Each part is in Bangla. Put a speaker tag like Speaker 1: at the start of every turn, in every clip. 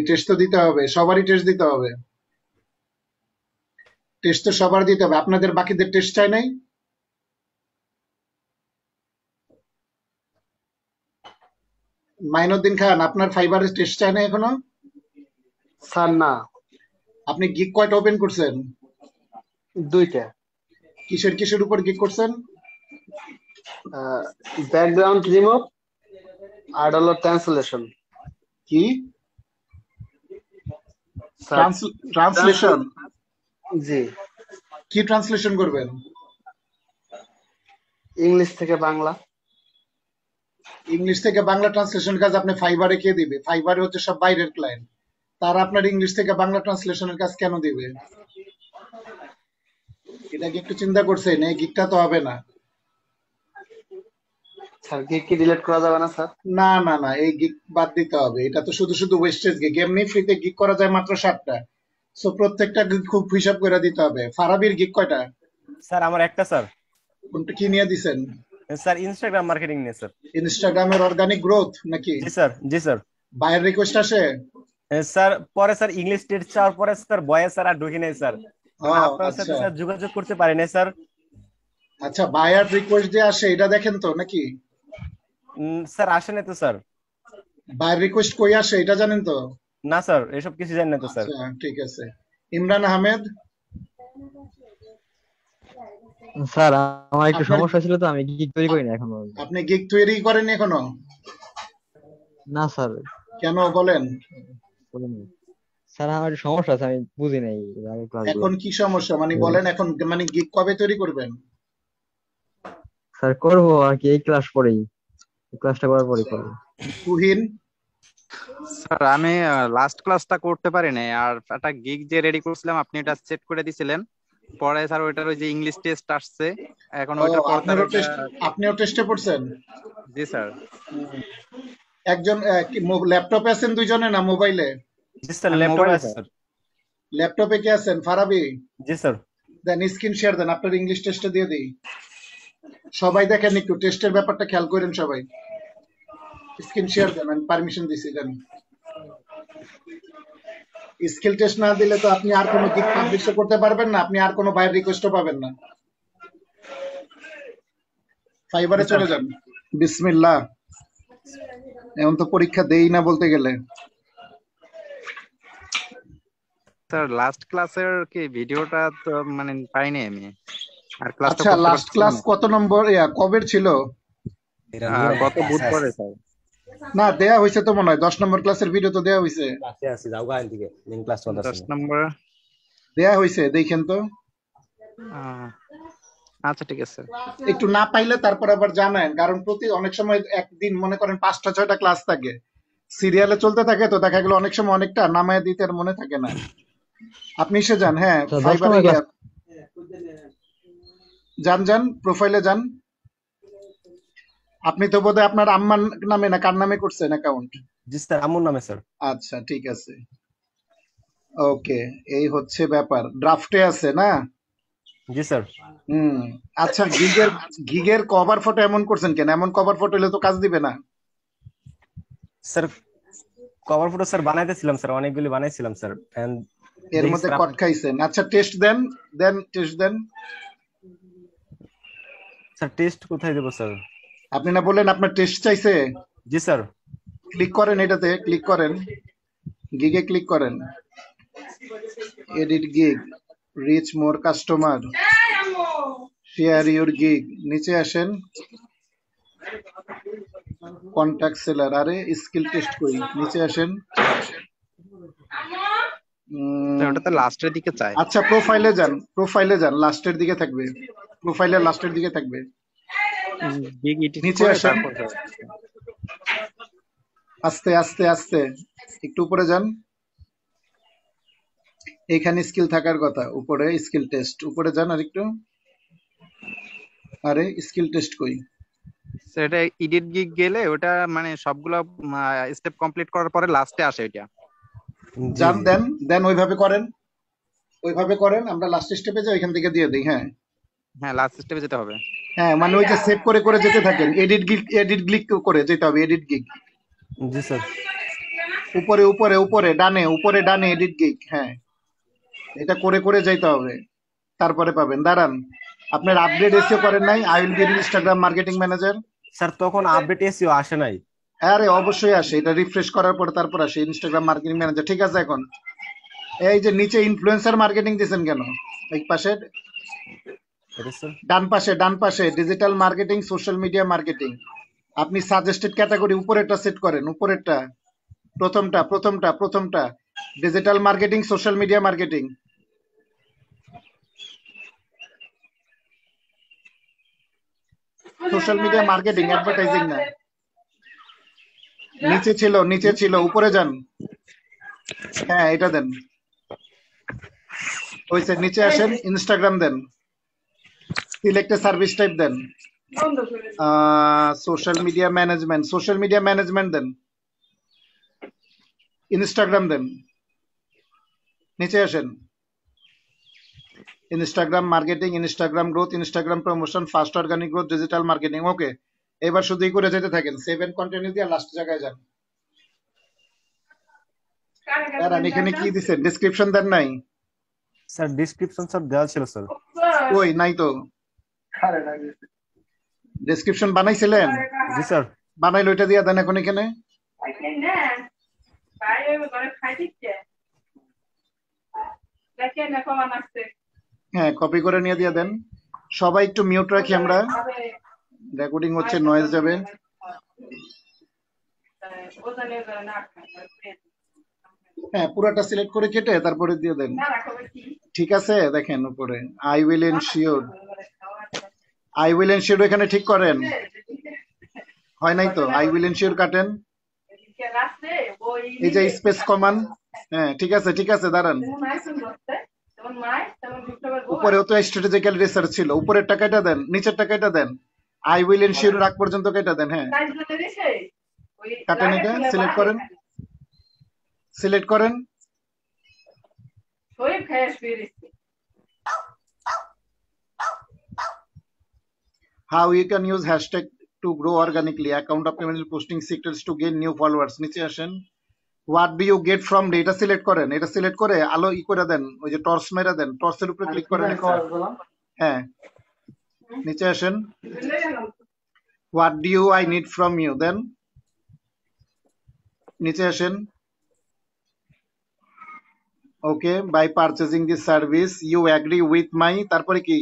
Speaker 1: টেস্ট তো দিতে হবে, সবারই টেস্ট দিতে হবে। টেস্ট তো সবার দিতে হবে, আপনাদের বাকিদের টেস্ট চাই নাই? মাইনুদ্দিন খান, আপনার ফাইবারের টেস্ট চাই না এখনো?
Speaker 2: স্যার না।
Speaker 1: আপনি গিগ কয়টা ওপেন করছেন?
Speaker 2: দুইটা।
Speaker 1: কিসের কিসের উপর গিগ করছেন?
Speaker 2: ব্যাকগ্রাউন্ড রিমুভ আর হলো ট্রান্সলেশন।
Speaker 1: কি
Speaker 2: স্যার
Speaker 1: ট্রান্সলেশন?
Speaker 2: জি,
Speaker 1: কি ট্রান্সলেশন করবেন?
Speaker 2: ইংলিশ থেকে বাংলা।
Speaker 1: ইংলিশ থেকে বাংলা ট্রান্সলেশন কাজ আপনি ফাইবারে কে দিবে? ফাইবারে হচ্ছে সব বাইরের ক্লায়েন্ট, তারা আপনার ইংলিশ থেকে বাংলা ট্রান্সলেশনের কাজ কেন দিবে? এটা কি একটু চিন্তা করছেন? এই গিগটা তো হবে না।
Speaker 2: স্যার কি ডিলিট করা যাবে না স্যার?
Speaker 1: না না না, এই গিগ বাদ দিতে হবে। এটা তো শুধু শুধু ওয়েস্টেজ গিগ। এমনি ফ্রিতে গিগ করা যায় মাত্র 7টা। সো প্রত্যেকটা গিগ খুব হিসাব করে দিতে হবে। ফারাবির গিগ কয়টা?
Speaker 3: স্যার আমার একটা স্যার।
Speaker 1: কোনটা কি নিয়ে দিছেন?
Speaker 3: স্যার ইনস্টাগ্রাম মার্কেটিং নিয়ে স্যার।
Speaker 1: ইনস্টাগ্রামের অর্গানিক গ্রোথ নাকি?
Speaker 3: জি স্যার, জি স্যার।
Speaker 1: বায়ার রিকোয়েস্ট আসে?
Speaker 3: স্যার পরে স্যার ইংলিশ টেস্ট চাওয়ার পরে স্যার বয়ে স্যার আর ঢুকি নাই স্যার,
Speaker 1: ও
Speaker 3: কারণ আপনার সাথে
Speaker 1: আচ্ছা
Speaker 3: স্যার যোগাযোগ করতে পারি নাই স্যার।
Speaker 1: আচ্ছা, বায়ার রিকোয়েস্ট যে আসে এটা দেখেন তো নাকি?
Speaker 3: স্যার আসে নাই তো স্যার।
Speaker 1: বায়ার রিকোয়েস্ট কই আসে এটা জানেন তো?
Speaker 3: না স্যার, এসব কিছু জানি না তো স্যার।
Speaker 1: আচ্ছা ঠিক আছে। ইমরান আহমেদ,
Speaker 4: স্যার আমার একটু
Speaker 1: আপনার
Speaker 4: সমস্যা ছিল তো আমি গিগ তৈরি করি না এখনো।
Speaker 1: আপনি গিগ তৈরি করেন এখনো?
Speaker 4: না স্যার,
Speaker 1: কেন বলেন?
Speaker 4: বলিনি। স্যার আমার একটু সমস্যা আছে, আমি বুঝি নাই এর আগের ক্লাসগুলো।
Speaker 1: এখন কি সমস্যা মানে বলেন, এখন মানে গিগ কবে তৈরি করবেন?
Speaker 4: স্যার করবো আর কি, এই ক্লাস পরেই, এই ক্লাসটা করার পরেই
Speaker 1: আচ্ছা,
Speaker 4: করবো।
Speaker 1: তুহিন,
Speaker 5: স্যার আমি লাস্ট ক্লাসটা করতে পারি নাই, আর একটা গিগ যে রেডি করছিলাম আপনি এটা সেট করে দিছিলেন। পরে স্যার ওইটার ওই যে ইংলিশ টেস্ট আসছে, এখন
Speaker 1: ও
Speaker 5: ওইটার পর স্যার
Speaker 1: আপনারও
Speaker 5: ওইটা।
Speaker 1: টেস্ট, আপনিও টেস্টে পড়ছেন?
Speaker 5: জি স্যার।
Speaker 1: একজন ল্যাপটপে আছেন দুইজনে না মোবাইলে?
Speaker 3: জি স্যার,
Speaker 5: আমি
Speaker 3: ল্যাপটপে
Speaker 5: মোবাইলে
Speaker 3: আছে
Speaker 5: স্যার।
Speaker 3: স্যার।
Speaker 1: ল্যাপটপে কে আছেন? ফারাবি,
Speaker 3: জি স্যার।
Speaker 1: দেন স্ক্রিন শেয়ার দেন, আপনার ইংলিশ টেস্টে দিয়ে দিই। সবাই দেখেন, একটু টেস্টের ব্যাপারটা খেয়াল করেন সবাই। স্ক্রিন শেয়ার দেন, আমি পারমিশন দিছি দেন। স্কিল টেস্ট না দিলে তো আপনি আর কোনো গিগ পাবলিশও করতে পারবেন না, আপনি আর কোনো বাইরের রিকোয়েস্টও পাবেন না।
Speaker 5: জি
Speaker 1: ফাইবারে
Speaker 5: স্যার।
Speaker 1: চলে যান। বিসমিল্লাহ। এখন তো পরীক্ষা দেই না বলতে গেলে।
Speaker 5: স্যার লাস্ট ক্লাসের কি ভিডিওটা তো মানে পাইনি আমি, আর ক্লাসটা
Speaker 1: আচ্ছা,
Speaker 5: করতে
Speaker 1: লাস্ট
Speaker 5: পারছিলাম
Speaker 1: ক্লাস
Speaker 5: না।
Speaker 1: কত নম্বর কবের ছিল?
Speaker 5: গত বুধবারে স্যার।
Speaker 1: না, দেয়া হয়েছে তো মনে হয় 10 নম্বর ক্লাসের ভিডিও তো দেয়া হয়েছে।
Speaker 5: 10 নম্বর।
Speaker 1: দেয়া হয়েছে, দেখেন তো।
Speaker 5: আহ, আচ্ছা ঠিক আছে।
Speaker 1: একটু না পাইলে তারপর আবার জানায়েন, কারণ প্রতি অনেক সময় একদিন মনে করেন 5টা 6টা ক্লাস থাকে, সিরিয়ালে চলতে থাকে, তো দেখা গেল অনেক সময় অনেকটা নামায় দিতে আর মনে থাকে না। আপনি এসে যান, হ্যাঁ
Speaker 4: স্যার 10
Speaker 1: ফাইবারে
Speaker 4: নম্বর ক্লাস।
Speaker 1: যান যান, প্রোফাইলে যান। আপনি তো বোধহয় আপনার আম্মার নামে না কার নামে করছেন অ্যাকাউন্ট?
Speaker 3: জি স্যার, আমুর নামে স্যার।
Speaker 1: আচ্ছা ঠিক আছে, ওকে। এই হচ্ছে ব্যাপার, ড্রাফটে আছে না?
Speaker 3: জি স্যার।
Speaker 1: হুম। আচ্ছা, গিগের গিগের কভার ফটো এমন করছেন কেন? এমন কভার ফটো হলে তো কাজ দিবে না।
Speaker 3: স্যার কভার ফটো স্যার বানাইতেছিলাম স্যার, অনেকগুলি বানাইছিলাম স্যার।
Speaker 1: এর
Speaker 3: দেখি
Speaker 1: মধ্যে
Speaker 3: স্যার
Speaker 1: কট খাইছেন। আচ্ছা টেস্ট দেন, দেন টেস্ট দেন।
Speaker 3: স্যার টেস্ট কোথায় দেবো স্যার?
Speaker 1: আপনি না বললেন আপনার টেস্ট চাইছে?
Speaker 3: জি স্যার।
Speaker 1: ক্লিক করেন, এটাতে ক্লিক করেন, গিগে ক্লিক করেন, edit gig, rich more customer, share your gig, নিচে আসেন, কন্ট্যাক্ট সেলার, আরে স্কিল টেস্ট কই, নিচে আসেন।
Speaker 5: স্যার ওটা তো লাস্টের দিকে চাই।
Speaker 1: আচ্ছা প্রোফাইলে যান, প্রোফাইলে যান, লাস্টের দিকে থাকবে, প্রোফাইলের লাস্টের দিকে থাকবে।
Speaker 5: গিগ এডিট
Speaker 1: নিচে
Speaker 5: করে
Speaker 1: আসেন,
Speaker 5: তারপর স্যার।
Speaker 1: আস্তে আস্তে আস্তে, একটু উপরে যান। এখানে স্কিল থাকার কথা, উপরে স্কিল টেস্ট, উপরে যান আর একটু। আরে স্কিল টেস্ট কই?
Speaker 5: স্যার এটা এডিট গিগ গেলে ওটা মানে সবগুলা স্টেপ কমপ্লিট করার পরে লাস্টে আসে এটা।
Speaker 3: জি
Speaker 1: যান,
Speaker 3: জি।
Speaker 1: দেন দেন, ওইভাবে করেন, ওইভাবে করেন, আমরা লাস্ট স্টেপে যাই, ওইখান থেকে দিয়ে দিই। হ্যাঁ
Speaker 5: হ্যাঁ লাস্ট স্টেপে যেতে হবে।
Speaker 1: হ্যাঁ, মানে ওই যে সেভ করে করে যেতে থাকেন, এডিট গিগ, এডিট ক্লিক করে যেতে হবে, এডিট গিগ।
Speaker 3: জি স্যার।
Speaker 1: উপরে উপরে উপরে ডানে, উপরে ডানে এডিট গিগ। হ্যাঁ, এটা করে করে যাইতে হবে, তারপরে পাবেন। দাঁড়ান, আপনার আপগ্রেড এসিও করেন নাই? I will be Instagram marketing manager.
Speaker 3: Sir তখন আপডেট এসিও আসে নাই।
Speaker 1: আরে অবশ্যই আসে, এটা রিফ্রেশ করার পরে তারপর আসে ইনস্টাগ্রাম মার্কেটিং ম্যানেজার। ঠিক আছে, এখন এই যে নিচে ইনফ্লুয়েন্সার মার্কেটিং দিয়েছেন কেন? এই পাশে
Speaker 3: এটা স্যার
Speaker 1: ডান পাশে, ডান পাশে digital marketing, social media marketing. আপনি সাজেস্টেড ক্যাটাগরি উপরেরটা সেট করেন, উপরেরটা, প্রথমটা প্রথমটা প্রথমটা, digital marketing, social media marketing. Social media marketing, advertising না। নিচে ছিল, নিচে ছিল, উপরে যান। হ্যাঁ, এটা দেন। ওই স্যার নিচে আসেন, ইনস্টাগ্রাম দেন, সিলেক্ট সার্ভিস টাইপ দেন, social media management, social media management দেন, ইনস্টাগ্রাম দেন, নিচে আসেন, Instagram marketing, Instagram growth, Instagram promotion, fast organic growth, digital marketing. Okay, এবার শুধু এই করে যেতে থাকেন, সেভ এন্ড কন্টিনিউ দিয়ে লাস্ট জায়গায় যান। দাঁড়ান, এখানে কি দিচ্ছেন? ডিসক্রিপশন দেন নাই?
Speaker 3: স্যার ডিসক্রিপশন স্যার দেওয়া ছিল স্যার।
Speaker 1: ওই নাই তো, ডেসক্রিপশন বানাইছিলেন?
Speaker 3: জি স্যার।
Speaker 1: বানাইলে ওইটা দিয়ে দেন এখন এখানে। হ্যাঁ, কপি করে নিয়ে দিয়ে দেন। সবাই একটু মিউট রাখি আমরা, রেকর্ডিং হচ্ছে, নয়েজ যাবে। হ্যাঁ, পুরাটা সিলেক্ট করে কেটে তারপরে দিয়ে দেন। ঠিক আছে, দেখেন উপরে I will ensure, I will ensure এখানে ঠিক করেন। হয় নাই তো, আই উইল এনশিওর কাটেন, এই যে স্পেস কমান। হ্যাঁ, ঠিক আছে ঠিক আছে, দাঁড়ান। উপরেও তো স্ট্র্যাটেজিক্যাল রিসার্চ ছিল, উপরের টাকাটা দেন, নিচের টাকাটা দেন, আই উইল এনশিওর রাখ পর্যন্ত কেটে দেন। হ্যাঁ, কাটেন, এটা সিলেক্ট করেন, সিলেক্ট করেন। How you can use hashtag to grow organically, account optimization, posting secrets to gain new followers। নিচে আসেন, what do you get from data, select করেন, এটা সিলেক্ট করে আলো ই করে দেন, ওই যে টর্চ মেরে দেন, টর্চের উপরে ক্লিক করেন একটা। হ্যাঁ, নিচে আসেন, what do you I need from you, দেন নিচে আসেন। ওকে, by purchasing this service you agree with my, তারপরে কি?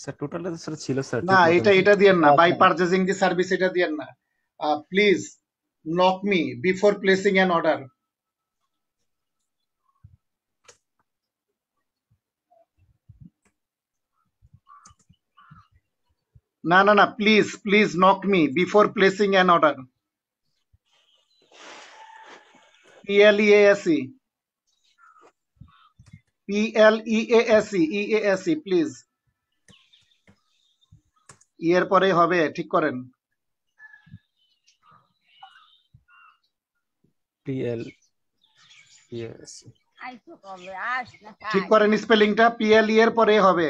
Speaker 3: স্যার টোটালে স্যার ছিল স্যার।
Speaker 1: না, এটা দিয়েন না, বাই পারচেজিং দি সার্ভিস এটা দিয়েন না। Please knock me before placing an order. না না না, please please knock me before placing an order. PLEASE, PLEASE, please. এর পরে হবে, ঠিক করেন।
Speaker 3: PL yes
Speaker 1: ঠিক করেন স্পেলিংটা, PLE এর পরে হবে।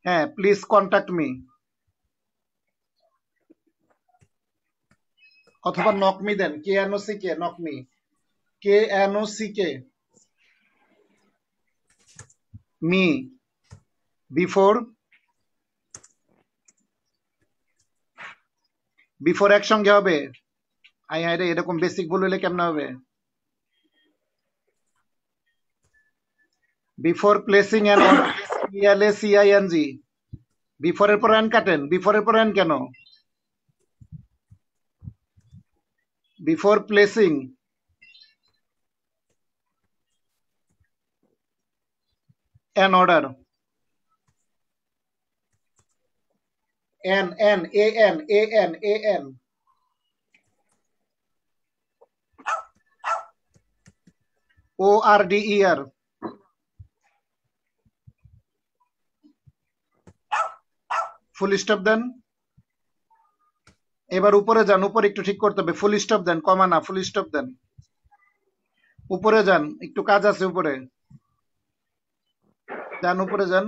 Speaker 1: হ্যাঁ, প্লিজ কন্টাক্ট মি, অথবা নক মি দেন, KNOCK, knock me, KNOCK, me, before, before একসঙ্গে হবে। আই রে, এরকম বেসিক ভুল হলে কেমন হবে? Before placing an order, PLACING, before এর পর অ্যান কাটেন, বিফোর এর পর অ্যান কেন? Before placing an order, AN ORDER, full stop দেন। এবার উপরে যান, উপরে একটু ঠিক করতে হবে, ফুল স্টপ দেন, কমা না, ফুল স্টপ দেন। উপরে যান, একটু কাজ আছে, উপরে যান, উপরে যান।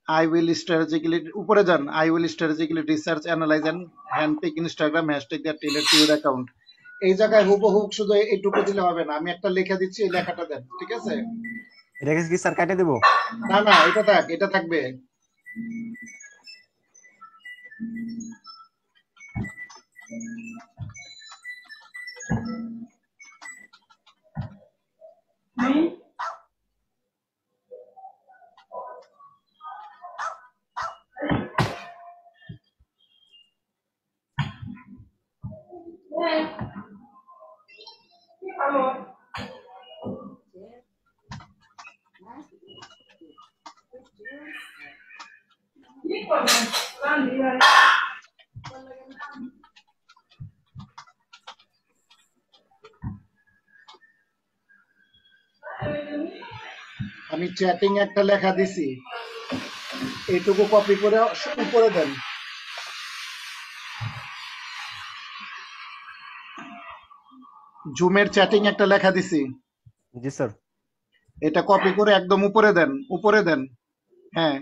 Speaker 1: I will strategically উপরে যান I will strategically research analyze and handpick Instagram hashtag that relate to your account এই জায়গায় হুবহু শুধু এইটুকু দিলে হবে না আমি একটা লেখা দিচ্ছি এই লেখাটা দেন ঠিক আছে
Speaker 3: এটাকে কি স্যার কাটে দেবো?
Speaker 1: না না এটা থাক এটা থাকবে আমি চ্যাটিং একটা লেখা দিছি এইটুকু কপি করে উপরে দেন জুমের চ্যাটিং একটা লেখা দিছি
Speaker 3: জি স্যার।
Speaker 1: এটা কপি করে একদম উপরে দেন হ্যাঁ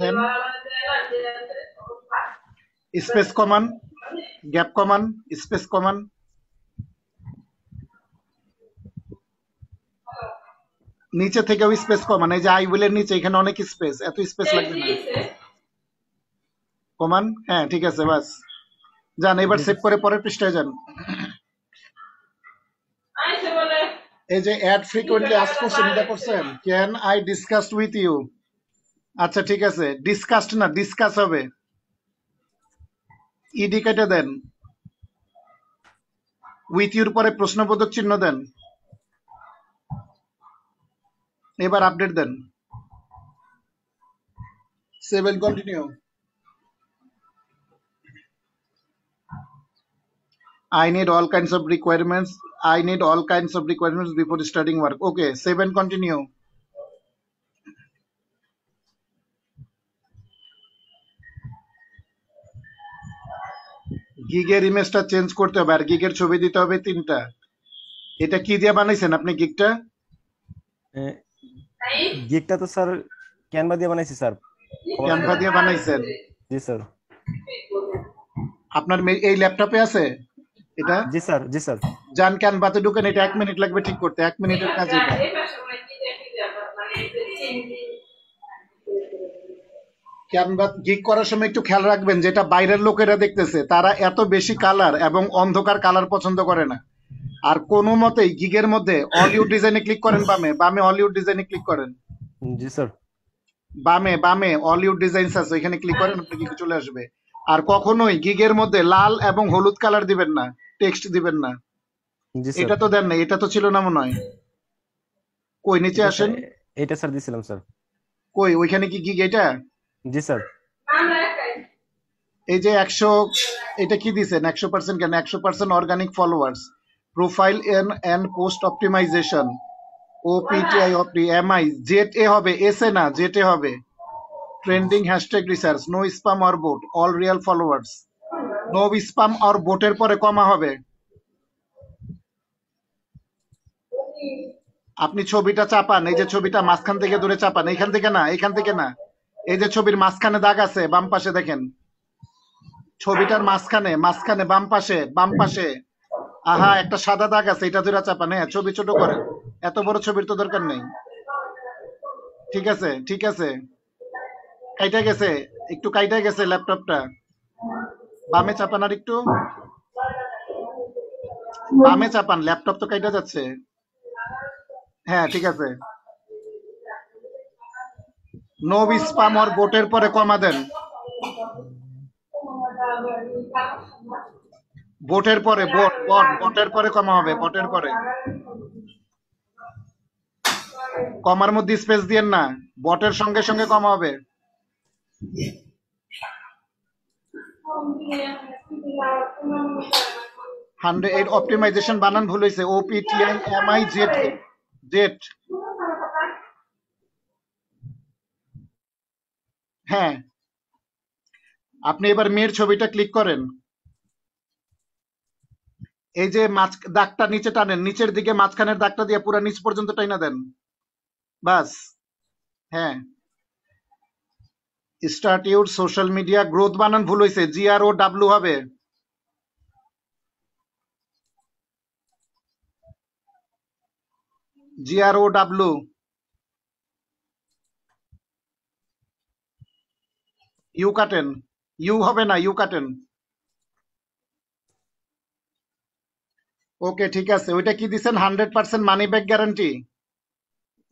Speaker 1: দেন স্পেস কমান গ্যাপ কমান স্পেস কমান নিচে থেকেও স্পেস কমান এই যে আই উইলের নিচে এখানে অনেক স্পেস এত স্পেস লাগবে না কমান হ্যাঁ ঠিক আছে বাস যান এবার সেভ করে পরের পৃষ্ঠায় যান এই যে অ্যাড ফ্রিকোয়েন্টলি আস্ক কোশ্চেন এটা করছেন can I discuss with you আচ্ছা ঠিক আছে ডিসকাসড না ডিসকাস হবে ইডি কেটে দেন উইথ ইউর পরে প্রশ্নবোধক চিহ্ন দেন এবার আপডেট দেন 7 continue I need all kinds of requirements. I need all kinds of requirements before starting work. Okay, 7 continue. গিগের ইমেজটা চেঞ্জ করতে হবে আর গিগের ছবি দিতে হবে 3টা এটা কি দিয়ে বানাইছেন আপনি গিগটা
Speaker 3: গিগটা তো স্যার ক্যানভা দিয়ে বানাইছি স্যার।
Speaker 1: ক্যানভা দিয়ে বানাইছেন
Speaker 3: জি স্যার।
Speaker 1: আপনার এই ল্যাপটপে আছে এটা
Speaker 3: জি স্যার। জি স্যার।
Speaker 1: যান ক্যানভাতে ঢুকেন এটা 1 মিনিট লাগবে ঠিক করতে 1 মিনিটের কাজ এটা ক্যানভা গিগ করার সময় একটু খেয়াল রাখবেন যেটা বাইরের লোকেরা দেখতেছে তারা এত বেশি কালার এবং অন্ধকার কালার পছন্দ করে না আর কোনো মতেই গিগের মধ্যে হলিউড ডিজাইনে ক্লিক করেন বামে হলিউড ডিজাইনে ক্লিক করেন
Speaker 3: জি স্যার।
Speaker 1: বামে হলিউড ডিজাইনস আছে এখানে ক্লিক করেন আপনার গিগ চলে আসবে আর কখনোই গিগের মধ্যে লাল এবং হলুদ কালার দিবেন না টেক্সট দিবেন না
Speaker 3: জি স্যার।
Speaker 1: এটা তো দেন না এটা তো ছিল না মনে হয় কই নিচে আসেন
Speaker 3: এটা স্যার দিছিলাম স্যার।
Speaker 1: কই ওইখানে কি গিগ এটা
Speaker 3: জি স্যার।
Speaker 1: এই যে 100 এটা কি দিছেন 100% কেন 100% organic followers profile and post optimization OPTI opti MI Z এ হবে এস এ না জেট এ হবে trending hashtag research no spam or bot all real followers no spam or বোটের পরে কমা হবে আপনি ছবিটা চাপান এই যে ছবিটা মাঝখান থেকে দূরে চাপান এখান থেকে না এই যে ছবির মাঝখানে দাগ আছে বাম পাশে দেখেন ছবিটার মাঝখানে বাম পাশে আহা একটা সাদা দাগ আছে এটা ধরে চাপান হ্যাঁ ছবি ছোট করেন এত বড় ছবির তো দরকার নেই ঠিক আছে কাইটা গেছে ল্যাপটপটা বামে চাপান আর একটু বামে চাপান ল্যাপটপ তো কাইটা যাচ্ছে হ্যাঁ ঠিক আছে নো স্প্যাম অর বোটের পরে কমা দেন বোটের পরে বোটের পরে কমা হবে বটের পরে কমার মধ্যে স্পেস দিয়েন না বটের সঙ্গে সঙ্গে কমা হবে 108 অপটিমাইজেশন বানান ভুল হয়েছে ওপিটিআই এমআই জেট হ্যাঁ আপনি এবার মেয়ের ছবিটা ক্লিক করেন এই যে মাঝ দাগটা নিচে টানেন, নিচের দিকে মাঝখানের দাগটা দিয়ে পুরো নিচ পর্যন্ত টাইনা দেন। বাস। হ্যাঁ, start your social media growth বানান ভুল হয়েছে, GROW হবে। GROW। ইউ কাটেন, ইউ হবে না, ইউ কাটেন। ওকে, ঠিক আছে। ওইটা কি দিছেন? 100% money back guarantee?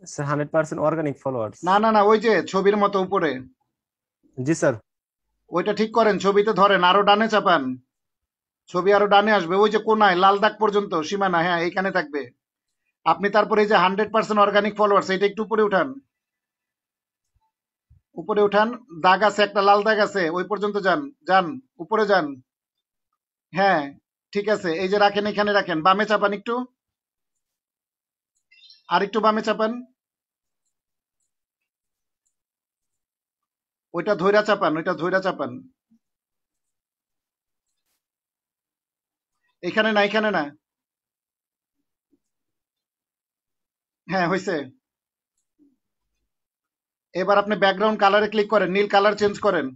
Speaker 3: Sir 100% organic followers.
Speaker 1: না না না, ওই যে ছবির মতো উপরে
Speaker 3: জি স্যার।
Speaker 1: ওইটা ঠিক করেন, ছবিতে ধরেন, আরো ডানে চাপান, ছবি আরো ডানে আসবে, ওই যে কোনায় লাল দাগ পর্যন্ত সীমানা, হ্যাঁ এইখানে থাকবে। আপনি তারপরে এই যে 100% অর্গানিক ফলোয়ার্স, এটা একটু উপরে উঠান, উপরে উঠান। দাগ আছে, একটা লাল দাগ আছে, ওই পর্যন্ত যান, যান, উপরে যান। হ্যাঁ, ঠিক আছে। এই যে রাখেন, এখানে রাখেন, বামে চাপান একটু, আর একটু বামে চাপান, ওইটা ধইরা চাপান, ওইটা ধইরা চাপান। এখানে না, এখানে না। হ্যাঁ, হয়েছে। এবার আপনি ব্যাকগ্রাউন্ড কালারে ক্লিক করেন, নীল কালার চেঞ্জ করেন।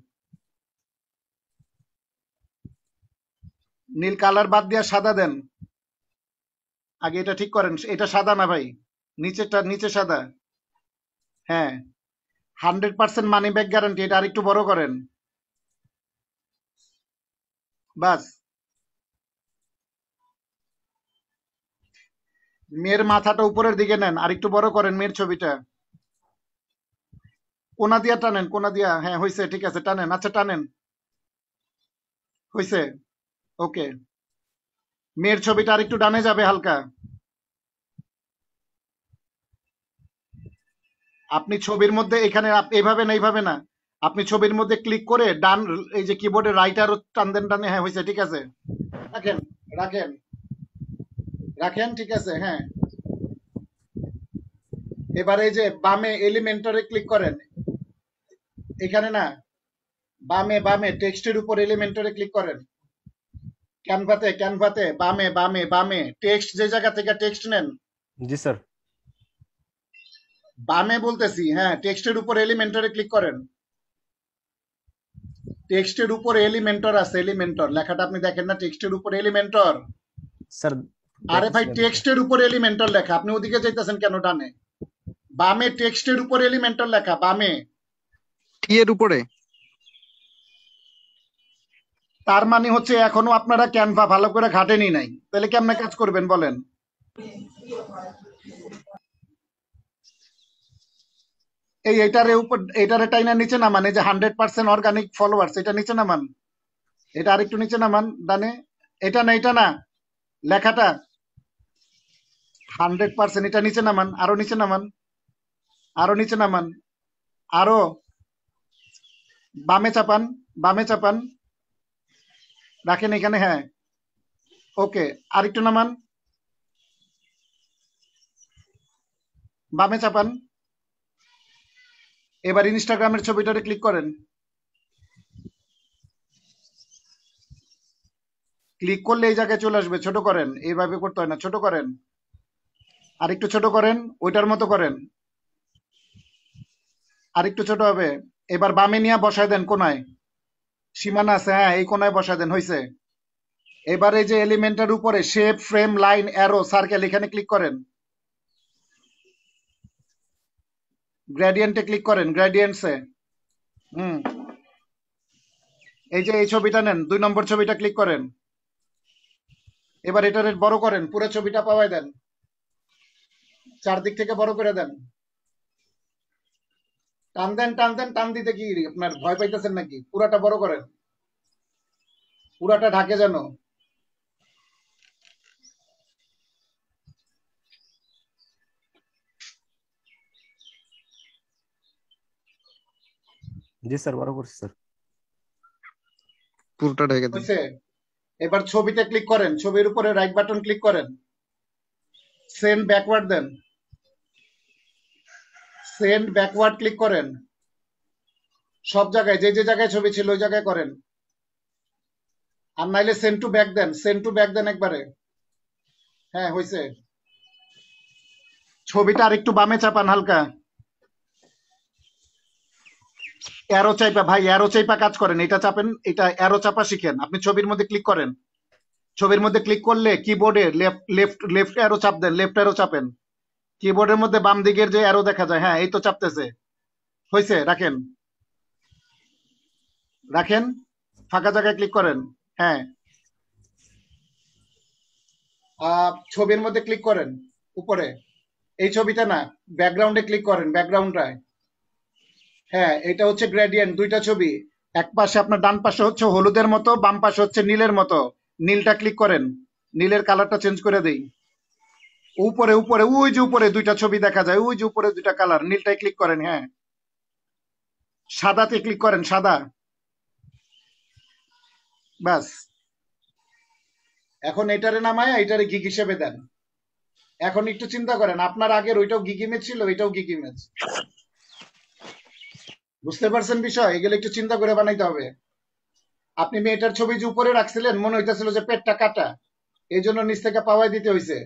Speaker 1: নীল কালার বাদ দিয়ে সাদা দেন। আগে এটা ঠিক করেন, এটা সাদা না ভাই, নিচেরটা, নিচে সাদা। হ্যাঁ, 100% মানি ব্যাক গ্যারান্টি, এটা আরেকটু বড় করেন। বাস। মেয়ের মাথাটা উপরের দিকে নেন, আরেকটু বড় করেন মেয়ের ছবিটা। কোনা দিয়া টানেন, কোনা দিয়া, হ্যাঁ হয়েছে, ঠিক আছে, টানেন, আচ্ছা টানেন, হয়েছে। ওকে, মেয়ের ছবিটা আরেকটু ডানে যাবে হালকা। আপনি ছবির মধ্যে এখানে এইভাবে না, এইভাবে না, আপনি ছবির মধ্যে ক্লিক করে ডান, এই যে কিবোর্ডে রাইট আর টান দেন, ডানে, হ্যাঁ হয়েছে, ঠিক আছে। রাখেন, রাখেন, রাখেন, ঠিক আছে। হ্যাঁ, এবারে এই যে বামে এলিমেন্টরে ক্লিক করেন, এখানে না, বামে, বামে টেক্সটের উপর এলিমেন্টরে ক্লিক করেন। ক্যানভাতে, ক্যানভাতে বামে, বামে, বামে টেক্সট, যে জায়গা থেকে টেক্সট নেন,
Speaker 3: জি স্যার।
Speaker 1: বামে বলতেছি, হ্যাঁ, টেক্সটের উপর এলিমেন্টরে ক্লিক করেন। টেক্সটের উপরে এলিমেন্টর আছে, এলিমেন্টর লেখাটা আপনি দেখেন না, টেক্সটের উপর এলিমেন্টর।
Speaker 3: স্যার
Speaker 1: আরে ভাই,
Speaker 3: দেখতেছি না।
Speaker 1: টেক্সটের উপর এলিমেন্টর লেখা, আপনি ওদিকে যাইতেছেন কেন ডানে? বামে টেক্সটের উপর এলিমেন্টর লেখা, বামে।
Speaker 5: টি এর উপরে।
Speaker 1: তার মানে হচ্ছে এখনো আপনারা ক্যানভা ভালো করে ঘাটেনি নাই, তাহলে কেমনে কাজ করবেন বলেন? এটারে উপর, এটারে টাইনা নিচে নামান, এই যে 100% অর্গানিক ফলোয়ার্স, এটা নিচে নামান, এটা আরেকটু নিচে নামান, ডানে। এটা না, এটা না, লেখাটা 100%, এটা নিচে নামান, আরো নিচে নামান, আরো নিচে নামান, আরো বামে চাপান, বামে চাপান, রাখেন এখানে, হ্যাঁ। ওকে, আরেকটু নামান, বামে চাপান। এবার ইনস্টাগ্রামের ছবিটারে ক্লিক করেন, ক্লিক করলে এই জায়গায় চলে আসবে, ছোট করেন, এইভাবে করতে হয় না, ছোট করেন, আরেকটু ছোট করেন, ওইটার মতো করেন, আরেকটু ছোট হবে। এবার বামে নিয়ে বসায় দেন কোনায়, সীমানা আছে, হ্যাঁ এই কোনায় বসায় দেন, হয়েছে। এবার এই যে এলিমেন্টের উপরে shape, frame, line, arrow, circle, এখানে ক্লিক করেন, গ্রেডিয়েন্টে ক্লিক করেন, গ্রেডিয়েন্টসে। হুম, এই যে এই ছবিটা নেন, 2 নম্বর ছবিটা ক্লিক করেন। এবার এটার বড় করেন, পুরো ছবিটা পাওয়ায় দেন, চারদিক থেকে বড় করে দেন। টান দেন, টান দেন, টান দিতে কি আপনার ভয় পাইতেছেন নাকি? পুরাটা বড় করেন, পুরাটা ঢাকে যেন।
Speaker 3: জি স্যার, বড় করছি স্যার।
Speaker 5: পুরোটা ঢেকে দেন।
Speaker 1: হয়েছে। এবার ছবিতে ক্লিক করেন, ছবির উপরে রাইট বাটন ক্লিক করেন, সেন্ড ব্যাকওয়ার্ড দেন, সেন্ড ব্যাকওয়ার্ড ক্লিক করেন, সব জায়গায়, যে যে জায়গায় ছবি ছিল ওই জায়গায় করেন। আর নাইলে সেন্ড টু ব্যাক দেন, সেন্ড টু ব্যাক দেন একবারে। হ্যাঁ হয়েছে। ছবিটা আর একটু বামে চাপান হালকা। অ্যারো চাইপা ভাই, অ্যারো চাইপা কাজ করেন, এটা চাপেন, এটা অ্যারো চাপা শিখেন। আপনি ছবির মধ্যে ক্লিক করেন, ছবির মধ্যে ক্লিক করলে কিবোর্ডে লেফট লেফট লেফট অ্যারো চাপ দেন, লেফট অ্যারো চাপেন। কিবোর্ডের মধ্যে বাম দিকের যে অ্যারো দেখা যায়, হ্যাঁ এই তো চাপতেছে। হয়েছে, রাখেন রাখেন, ফাঁকা জায়গায় ক্লিক করেন। হ্যাঁ, ছবির মধ্যে ক্লিক করেন উপরে, এই ছবিটা না, ব্যাকগ্রাউন্ডে ক্লিক করেন, ব্যাকগ্রাউন্ডটায়। হ্যাঁ, এটা হচ্ছে গ্রেডিয়েন্ট, দুইটা ছবি। এক পাশে আপনার ডান পাশে হচ্ছে হলুদের মতো, বাম পাশে হচ্ছে নীলের মতো। নীলটা ক্লিক করেন, নীলের কালারটা চেঞ্জ করে দেই। উপরে উপরে ওই যে উপরে দুইটা ছবি দেখা যায়, ওই যে উপরে দুইটা কালার, নীলটায় ক্লিক করেন। হ্যাঁ, সাদাতে ক্লিক করেন, সাদা। ব্যাস, এখন এটারে নামায় এটারে গিগ হিসেবে দেন। এখন একটু চিন্তা করেন, আপনার আগের ওইটাও গিগ ইমেজ ছিল, এটাও গিগ ইমেজ। বুঝতে পারছেন বিষয়? এগুলো একটু চিন্তা করে বানাইতে হবে। আপনি মেয়েটার ছবি যে উপরে রাখছিলেন, মনে হইতেছিল যে পেটটা কাটা, এই জন্য নিচ থেকে পাওয়াই দিতে হয়েছে।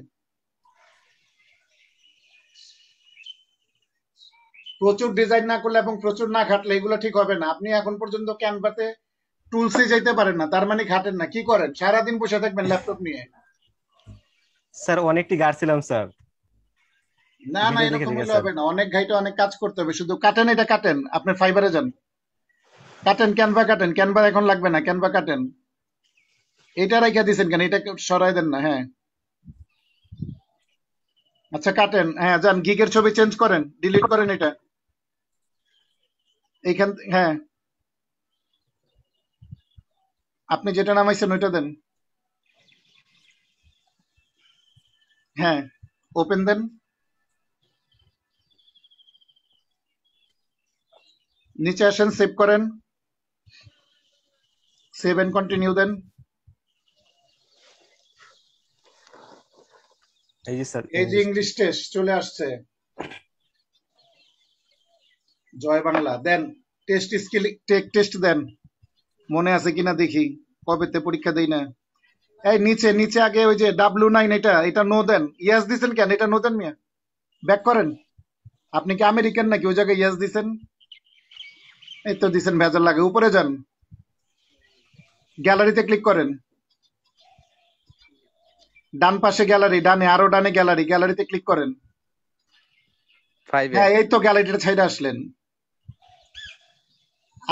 Speaker 1: প্রচুর ডিজাইন না করলে এবং প্রচুর না খাটলে এগুলো ঠিক হবে না। আপনি এখন পর্যন্ত ক্যানভাতে টুলসে যাইতে পারেন না, তার মানে খাটেন না। কি করেন? সারাদিন বসে থাকবেন ল্যাপটপ নিয়ে?
Speaker 3: স্যার অনেকটি গাড়ছিলাম স্যার,
Speaker 1: না না,
Speaker 3: ভিডিও দেখে
Speaker 1: এরকম
Speaker 3: দেখে
Speaker 1: হলে
Speaker 3: স্যার।
Speaker 1: হবে না। অনেক ঘাইটে অনেক কাজ করতে হবে। শুধু কাটেন, এটা কাটেন, আপনার ফাইবারে যান, কাটেন, ক্যানভা কাটেন। ক্যানভা এখন লাগবে না, ক্যানভা কাটেন। এটা রেখে দিয়েছেন কেন? এটা সরাই দেন না। হ্যাঁ, আচ্ছা কাটেন। হ্যাঁ, যান, গিগের ছবি চেঞ্জ করেন, ডিলিট করেন এটা এইখান। হ্যাঁ, আপনি যেটা নামাইছেন ওইটা দেন। হ্যাঁ, ওপেন দেন, নিচে আসেন, সেভ করেন, সেভ এন্ড কন্টিনিউ দেন।
Speaker 3: এই যে স্যার
Speaker 1: এই যে
Speaker 3: ইংলিশ।
Speaker 1: ইংলিশ টেস্ট চলে আসছে, জয় বাংলা দেন। টেস্ট স্কিল টেস্ট দেন, মনে আছে কিনা দেখি, কবেতে পরীক্ষা দেই না। এই নিচে নিচে আগে ওই যে W9, এটা এটা নো দেন। ইয়েস দিছেন কেন? এটা নো দেন মিয়া, ব্যাক করেন। আপনি কি আমেরিকান নাকি? ওই জায়গায় ইয়েস দিছেন, এই তো দিছেন, ভেজাল লাগে। উপরে যান, গ্যালারিতে ক্লিক করেন, ডান পাশে গ্যালারি, ডানে আরো ডানে গ্যালারি, গ্যালারিতে ক্লিক করেন।
Speaker 5: 5-এ।
Speaker 1: হ্যাঁ, এই তো গ্যালারিটা ছাইড়ে আসলেন।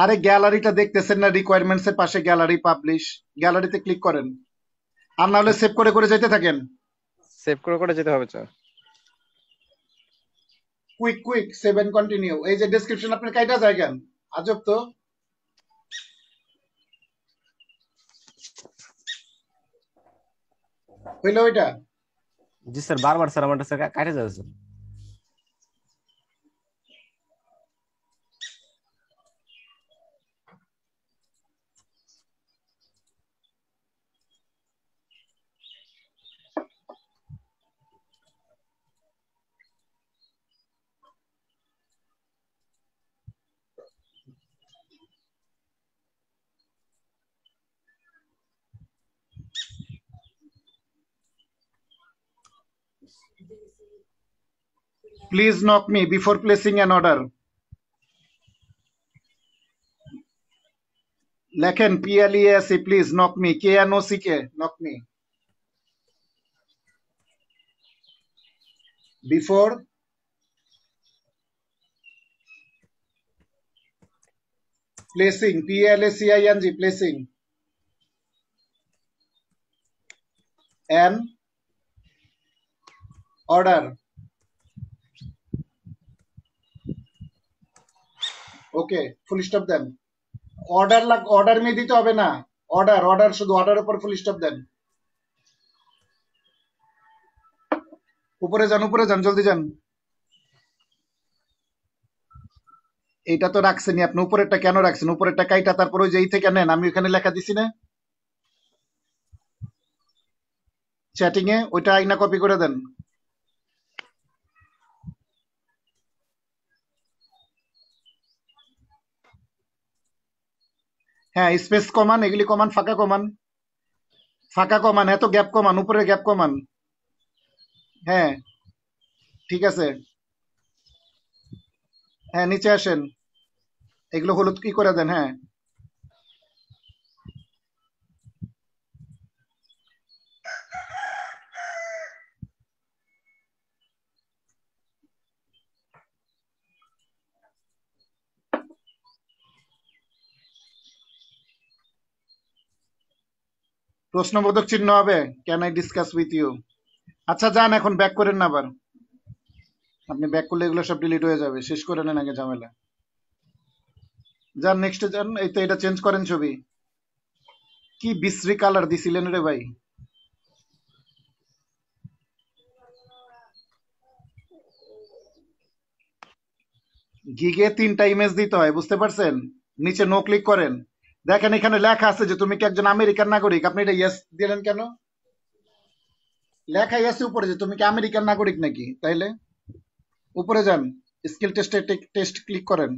Speaker 1: আরে গ্যালারিটা দেখতেছেন না? রিকোয়ারমেন্টস এর পাশে গ্যালারি, পাবলিশ, গ্যালারিতে ক্লিক করেন। আর না হলে সেভ করে করে যেতে থাকেন।
Speaker 5: সেভ করে করে যেতে হবে sir.
Speaker 1: Quick quick, save and continue. এই যে ডেসক্রিপশন আপনার কাইটা যায় কেন? আজব তো। হইলো ওইটা?
Speaker 3: জি স্যার, বারবার স্যার আমার কাছে কাটে যাচ্ছে।
Speaker 1: Please knock me before placing an order. লেখেন PLEASE, please knock me, KNOCK, knock me. Before placing, PLACING, placing an order. Okay, full stop দেন। অর্ডার মে দিতে হবে না, অর্ডার অর্ডার, শুধু অর্ডার উপর ফুল স্টপ দেন। উপরে যান, উপরে যান, জলদি যান। এইটা তো রাখছেনই আপনি, উপরেরটা কেন রাখছেন? উপরেরটা কাইটা তারপর ওই যে এই থেকে নেন, আমি ওখানে লেখা দিছি না চ্যাটিং এ, ওইটা আইনা কপি করে দেন। হ্যাঁ, স্পেস কমান, এগুলি কমান, ফাঁকা কমান, ফাঁকা কমান, এত গ্যাপ কমান, উপরে গ্যাপ কমান। হ্যাঁ, ঠিক আছে। হ্যাঁ, নিচে আসেন। এগুলো হলুদ কি করে দেন? হ্যাঁ, প্রশ্নবোধক চিহ্ন হবে। Can I discuss with you? আচ্ছা যান, এখন ব্যাক করেন না আবার। আপনি ব্যাক করলে এগুলো সব ডিলিট হয়ে যাবে। শেষ করে নেন আগে ঝামেলা। যান, নেক্সটে যান। এই তো এটা চেঞ্জ করেন ছবি। কি বিশ্রী কালার দিছিলেন রে ভাই! গিগে 3টা ইমেজ দিতে হয়, বুঝতে পারছেন? নিচে নো ক্লিক করেন। দেখেন এখানে লেখা আছে যে তুমি কি একজন আমেরিকান নাগরিক। আপনি এটা ইয়েস দিলেন কেন? লেখাই আছে উপরে যে তুমি কি আমেরিকান নাগরিক নাকি। তাইলে উপরে যান, স্কিল টেস্টে টেস্ট ক্লিক করেন।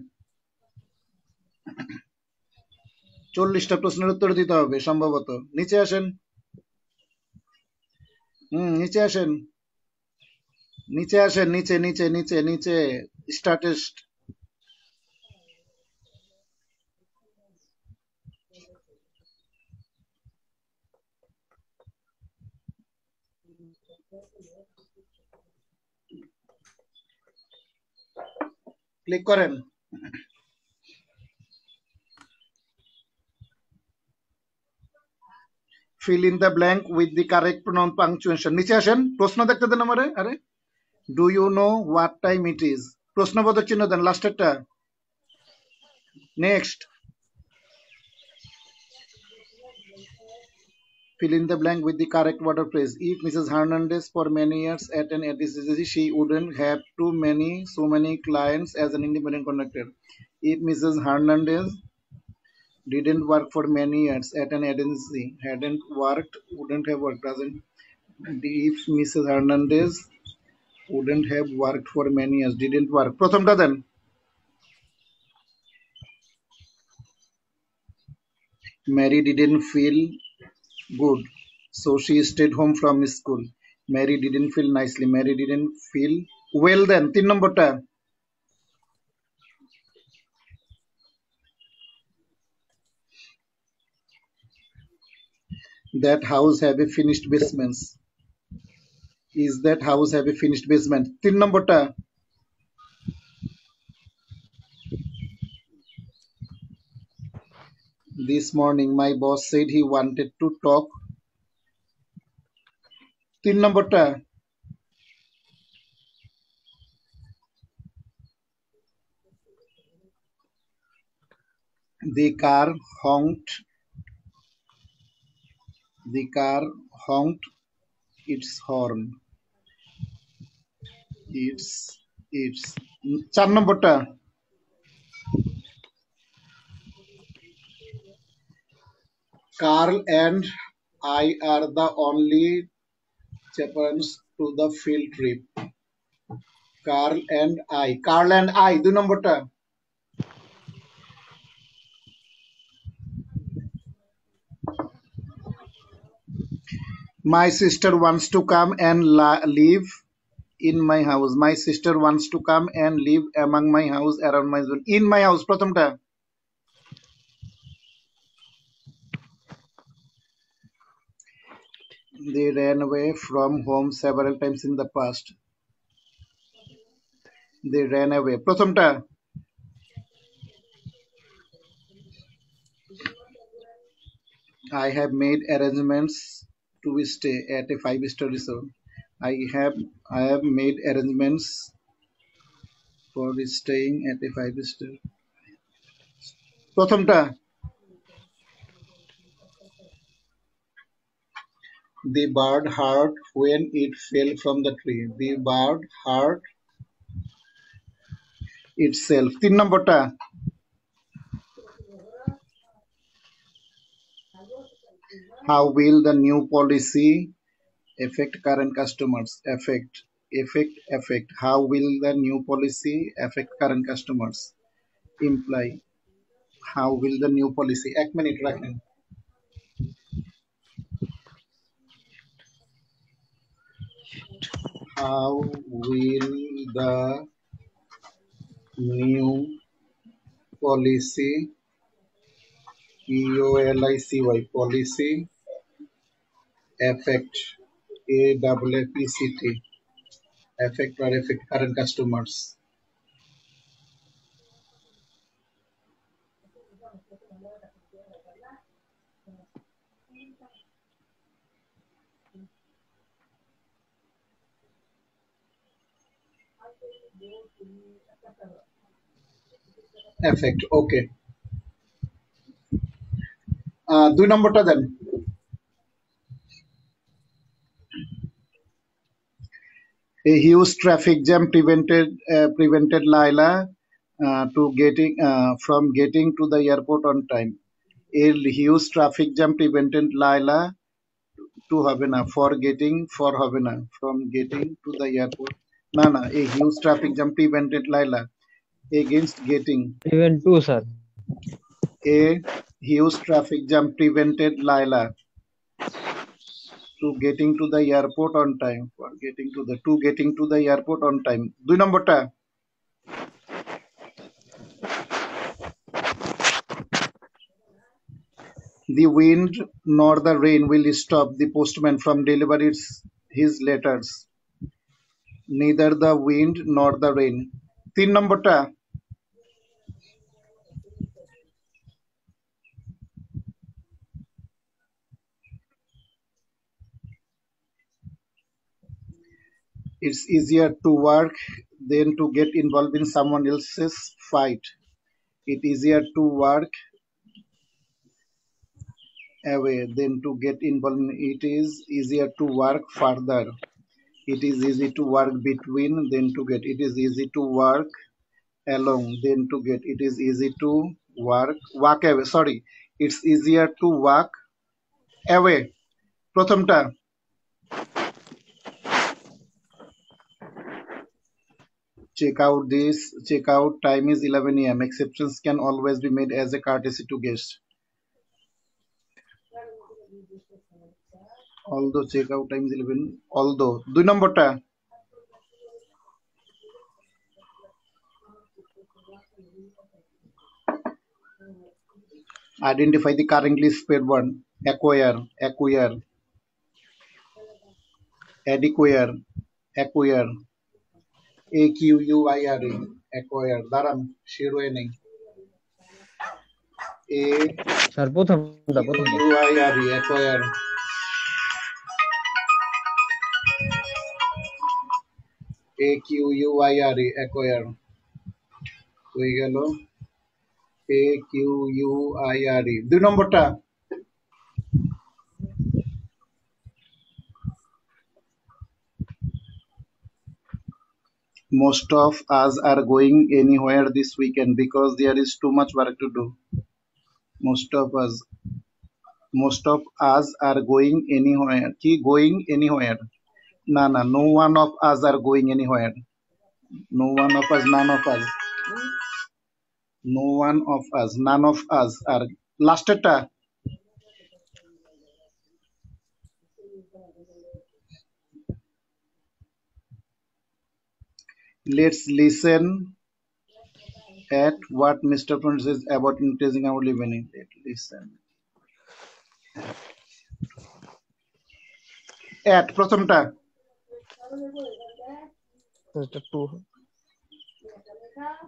Speaker 1: 40টা প্রশ্নের উত্তর দিতে হবে সম্ভবত। নিচে আসেন। নিচে আসেন। নিচে আসেন, নিচে নিচে নিচে নিচে। Start test. ক্লিক করেন। Fill in the blank with the correct pronoun punctuation. নিচে আসেন, প্রশ্ন দেখতে দেন আমারে। আরে, do you know what time it is? প্রশ্নবোধক চিহ্ন দেন লাস্টেরটা। Next. Fill in the blank with the correct word or phrase. If Mrs. Hernandez for many years at an agency, she wouldn't have so many clients as an independent contractor. If Mrs. Hernandez didn't work for many years at an agency, hadn't worked, wouldn't have worked, doesn't. If Mrs. Hernandez wouldn't have worked for many years, didn't work. প্রথমটা দেন। Mary didn't feel good, so she stayed home from school. Mary didn't feel nicely. Mary didn't feel well then. 3 নম্বরটা। That house have a finished basement. Is that house have a finished basement? 3 নম্বরটা। This morning my boss said he wanted to talk. 3 নম্বরটা। The car honked. The car honked its horn. It's 4 নম্বরটা। Carl and I are the only chaperones to the field trip. Carl and I. Carl and I 2 নম্বরটা। My sister wants to come and live in my house. My sister wants to come and live among my house, around my zone. In my house প্রথমটা। They ran away from home several times in the past. They ran away প্রথমটা। I have made arrangements to stay at a 5-star resort. I have made arrangements for staying at a 5-star. প্রথমটা। The bird heard when it fell from the tree. The bird heard itself. 3 নম্বরটা। How will the new policy affect current customers? Affect. How will the new policy affect current customers? Imply. How will the new policy? 1 minute রাখেন। How will the new policy, policy affect AFFECT, affect current customers? Affect, okay. 2 নম্বরটা দেন। A huge traffic jam prevented Laila from getting to the airport on time. A huge traffic jam prevented Laila from getting to the airport. Na, a huge traffic jam prevented Laila against getting.
Speaker 4: Even two, sir.
Speaker 1: A huge traffic jam prevented Laila to getting to the airport on time. Getting to the airport on time. 2 নম্বরটা। The wind nor the rain will stop the postman from delivering his letters. Neither the wind nor the rain. 3 নম্বরটা। It's easier to work than to get involved in someone else's fight. It's easier to work away than to get involved. It is easier to work further. It is easy to work between than to get. It is easy to work along than to get. It is easy to walk away. Sorry, it's easier to walk away. প্রথমটা। Check out time is 11 a.m. Exceptions can always be made as a courtesy to guests. Although check out time is 11, although 2 নম্বরটা। Identify the currently spelled word. Acquire, adequire, AQUIRE, acquire, দাঁড়ান, শিরো এ নেই।
Speaker 4: স্যার প্রথমটা
Speaker 1: AQUIRE, acquire, acquire, হয়ে গেল AQUIRE। 2 নম্বরটা। Most of us are going anywhere this weekend because there is too much work to do. Most of us are going anywhere. Ki going anywhere? Na, no one of us are going anywhere. No one of us, none of us. No one of us, none of us are. Lastটা। Let's listen at what Mr. Prince says about increasing our living. Let's listen. At প্রথমটা।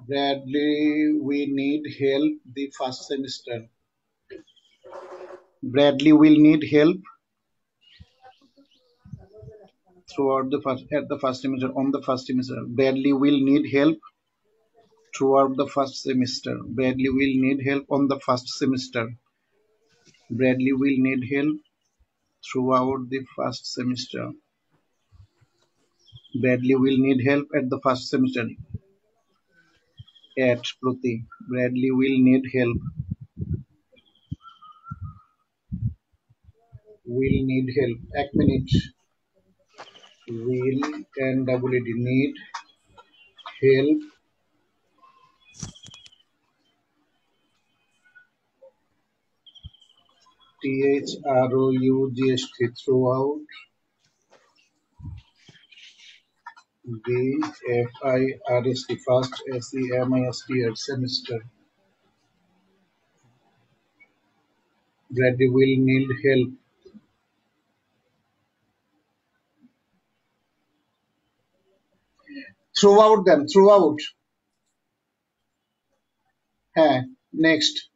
Speaker 1: Bradley, we need help the first semester. Bradley will need help throughout the first semester, on the first semester. Bradley will need help throughout the first semester. Bradley will need help on the first semester. Bradley will need help throughout the first semester. Bradley will need help at the first semester. At Prati, Bradley will need help. Will need help. 1 minute. Will and WD need help THROUGHT throughout BFIRST, first SEMIST semester. Brady will need help. Throughout then, throughout. Next.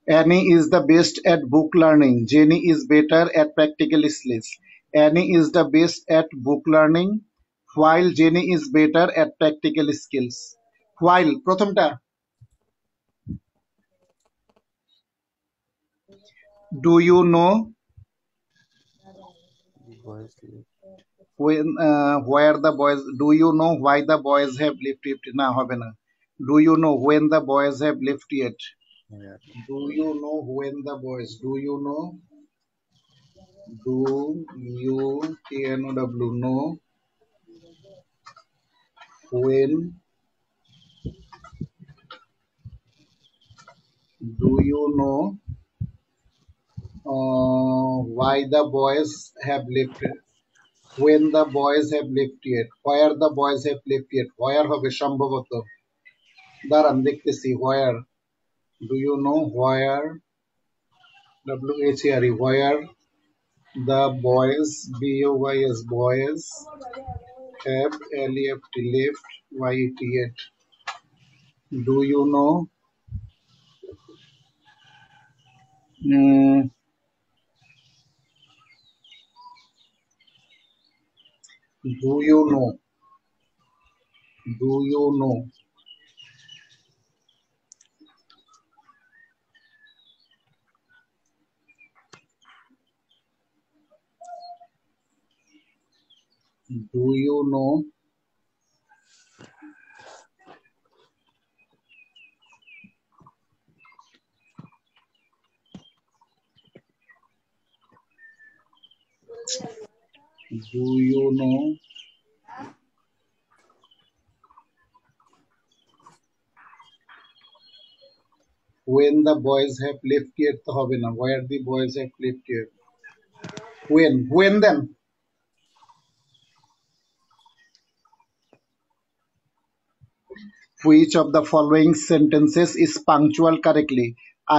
Speaker 1: Annie is the best at book learning. Jenny is better at practical skills. Annie is the best at book learning, while Jenny is better at practical skills. While প্রথমটা do you know when where the boys, do you know why the boys have left yet? না হবে না. Do you know when the boys have left yet? Do you know when the boys, do you know, do you TNOW know when, do you know why the boys have left, when the boys have left yet, where the boys have left yet, where হবে সম্ভবত, দাঁড়ান দেখতেছি, where, do you know where, WHERE, where the boys, BOYS, boys have left, left, YET, do you know, do you know, do you know, do you know do you know when the boys have left yet, তো হবে না, where the boys have left yet, when then, which of the following sentences is punctual correctly?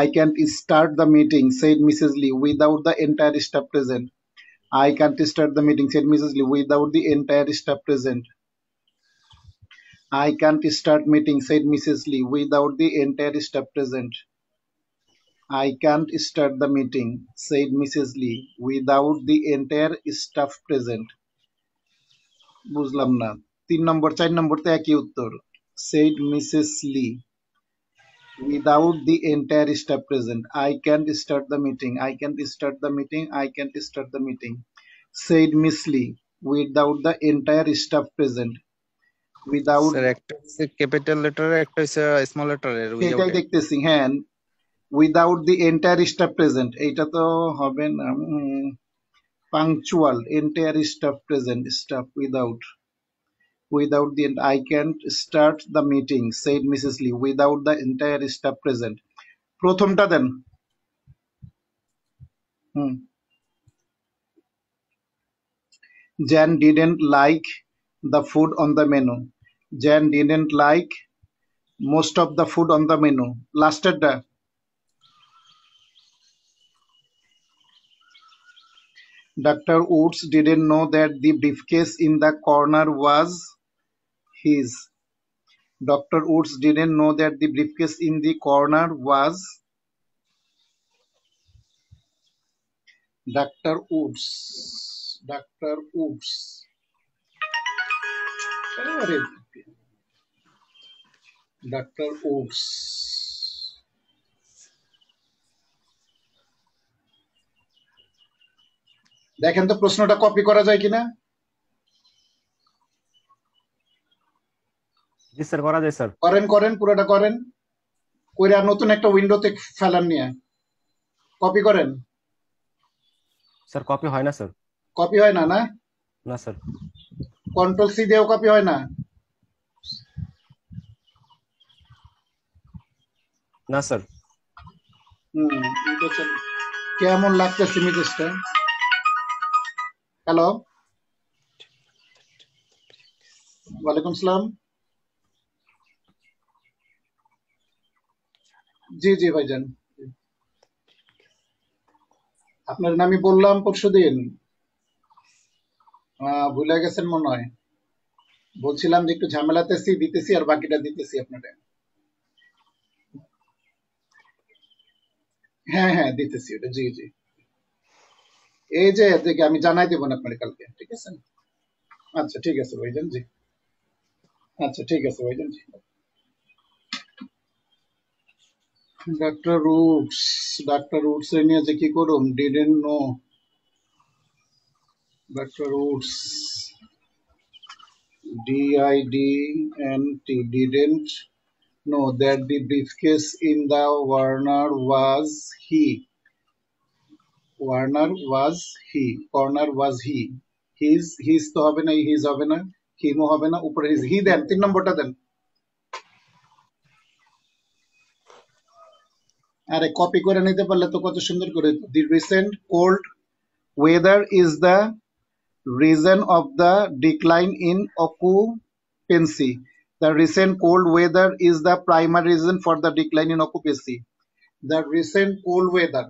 Speaker 1: I can't start the meeting, said Mrs. Lee, without the entire staff present. I can't start the meeting, said Mrs. Lee, without the entire staff present. I can't start meeting, said Mrs. Lee, without the entire staff present. I can't start the meeting, said Mrs. Lee, without the entire staff present. বুঝলাম না, 3 নম্বর 4 নম্বর তো একই উত্তর, said Mrs. Lee, without the entire staff present. I can't start the meeting, I can't start the meeting, I can't start the meeting, said Miss Lee, without the entire staff present. Without,
Speaker 5: sir একটা হচ্ছে ক্যাপিটাল লেটার, একটা হচ্ছে স্মল লেটারের
Speaker 1: সেটাই
Speaker 5: উইদাউট।
Speaker 1: দেখতেছি, হ্যাঁ, without the entire staff present, এইটা তো হবে না, punctual, entire staff present, staff without, without the, I can't start the meeting, said Mrs. Lee, without the entire staff present. প্রথমটা দেন। Jan didn't like the food on the menu. Jan didn't like most of the food on the menu. Lastটা, Dr. Woods didn't know that the briefcase in the corner was his. Dr. Woods didn't know that the briefcase in the corner was Dr. Woods. Dr. Woods. Dr. Woods. দেখেন তো প্রশ্নটা কপি করা যায় কিনা।
Speaker 3: জি স্যার, করা যায় স্যার।
Speaker 1: করেন করেন, পুরোটা করেন, কইরা নতুন একটা উইন্ডোতে ফেলান নিয়ে কপি করেন।
Speaker 3: স্যার কপি হয় না স্যার।
Speaker 1: কপি হয় না? না
Speaker 3: না স্যার।
Speaker 1: কন্ট্রোল সি দিয়েও কপি হয় না?
Speaker 3: না স্যার।
Speaker 1: কেমন লাগতেছে মেজাজটা? হ্যালো ওয়ালাইকুম আসসালাম। জি জি ভাইজান, আপনার আমি বললাম পরশুদিন, ভুলে গেছেন মনে হয়। বলছিলাম যে একটু ঝামেলাতেছি, দিতেছি আর বাকিটা দিতেছি আপনাদের। হ্যাঁ হ্যাঁ দিতেছি ওটা, জি জি। এই যে দেখে আমি জানাই দেবো না আপনার কালকে, ঠিক আছে? আচ্ছা ঠিক আছে ভাইজান, জি। আচ্ছা ঠিক আছে ভাইজান, জি। ডাক্তার রুটস এ নিয়ে যে কি করুম, didn't know. Doctor roots, DIDNT, didn't know that the briefcase in the Warner was he. Warner was he. Corner was he. His তো হবে না, his হবে না, হিমও হবে না, উপরে his. হি দেন, 3 নম্বরটা দেন। আরে কপি করে নিতে পারলে তো কত সুন্দর করে। The recent cold weather is the reason of the decline in occupancy. The recent cold weather is the primary reason for the decline in occupancy. The recent cold weather.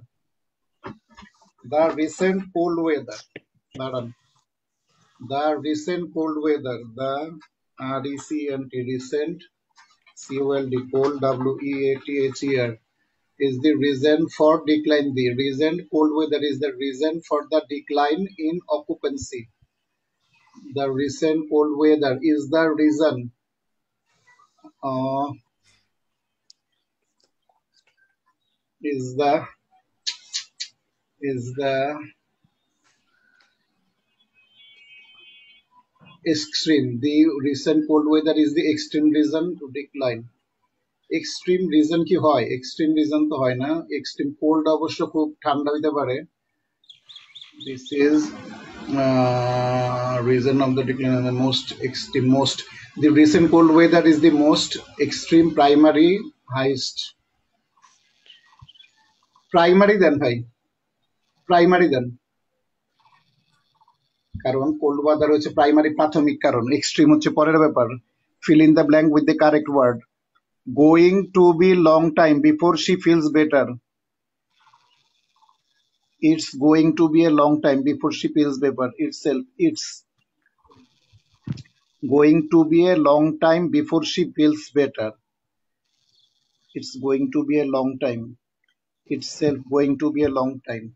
Speaker 1: The recent cold weather. দাঁড়ান। The recent cold weather. The RECNT, recent, COLD, cold, WEATHER, is the reason for decline. The recent cold weather is the reason for the decline in occupancy. The recent cold weather is the reason uh, is the extreme. The recent cold weather is the extreme reason to decline. Extreme reason কি হয়? Extreme reason তো হয় না। Extreme cold অবশ্য খুব ঠান্ডা হইতে পারে। This is reason of the decline and the most extreme, most. The recent cold weather is the most extreme primary highest. Primary দেন ভাই, প্রাইমারি দেন। কারণ কোল্ড ওয়েদার হচ্ছে প্রাইমারি, প্রাথমিক কারণ। এক্সট্রিম হচ্ছে পরের ব্যাপার। Fill in the blank with the correct word. Going to be long time before she feels better. It's going to be a long time before she feels better itself. It's going to be a long time before she feels better. It's going to be a long time. Itself going to be a long time.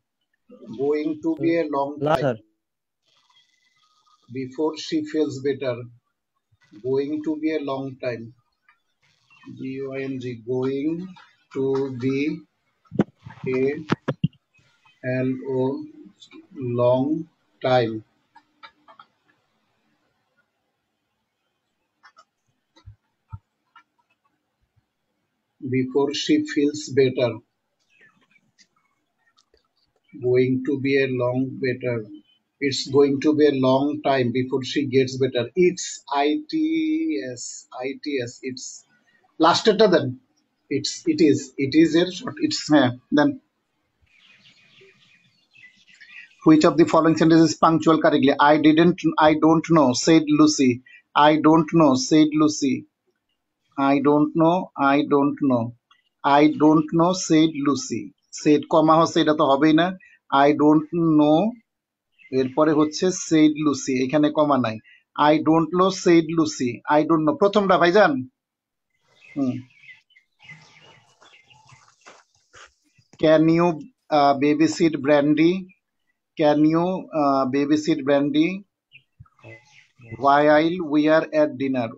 Speaker 1: Going to be a long
Speaker 4: না
Speaker 1: time
Speaker 4: sir,
Speaker 1: before she feels better. Going to be a long time. GOING, going to be a LO, long time. Before she feels better. Going to be a long better. It's going to be a long time before she gets better. It's ITS, ITS. It's last letter then. It is a short. It's then. Which of the following sentences is punctual correctly? I don't know, said Lucy. I don't know, said Lucy. I don't know, I don't know. I don't know, said Lucy. Said comma হচ্ছে, এটা তো হবেই না। I don't know এরপরে হচ্ছে said Lucy, এখানে কমা নাই। I don't know, said Lucy. I don't know প্রথমটা ভাইজান। Can you babysit Brandy? Can you babysit Brandy while we are at dinner?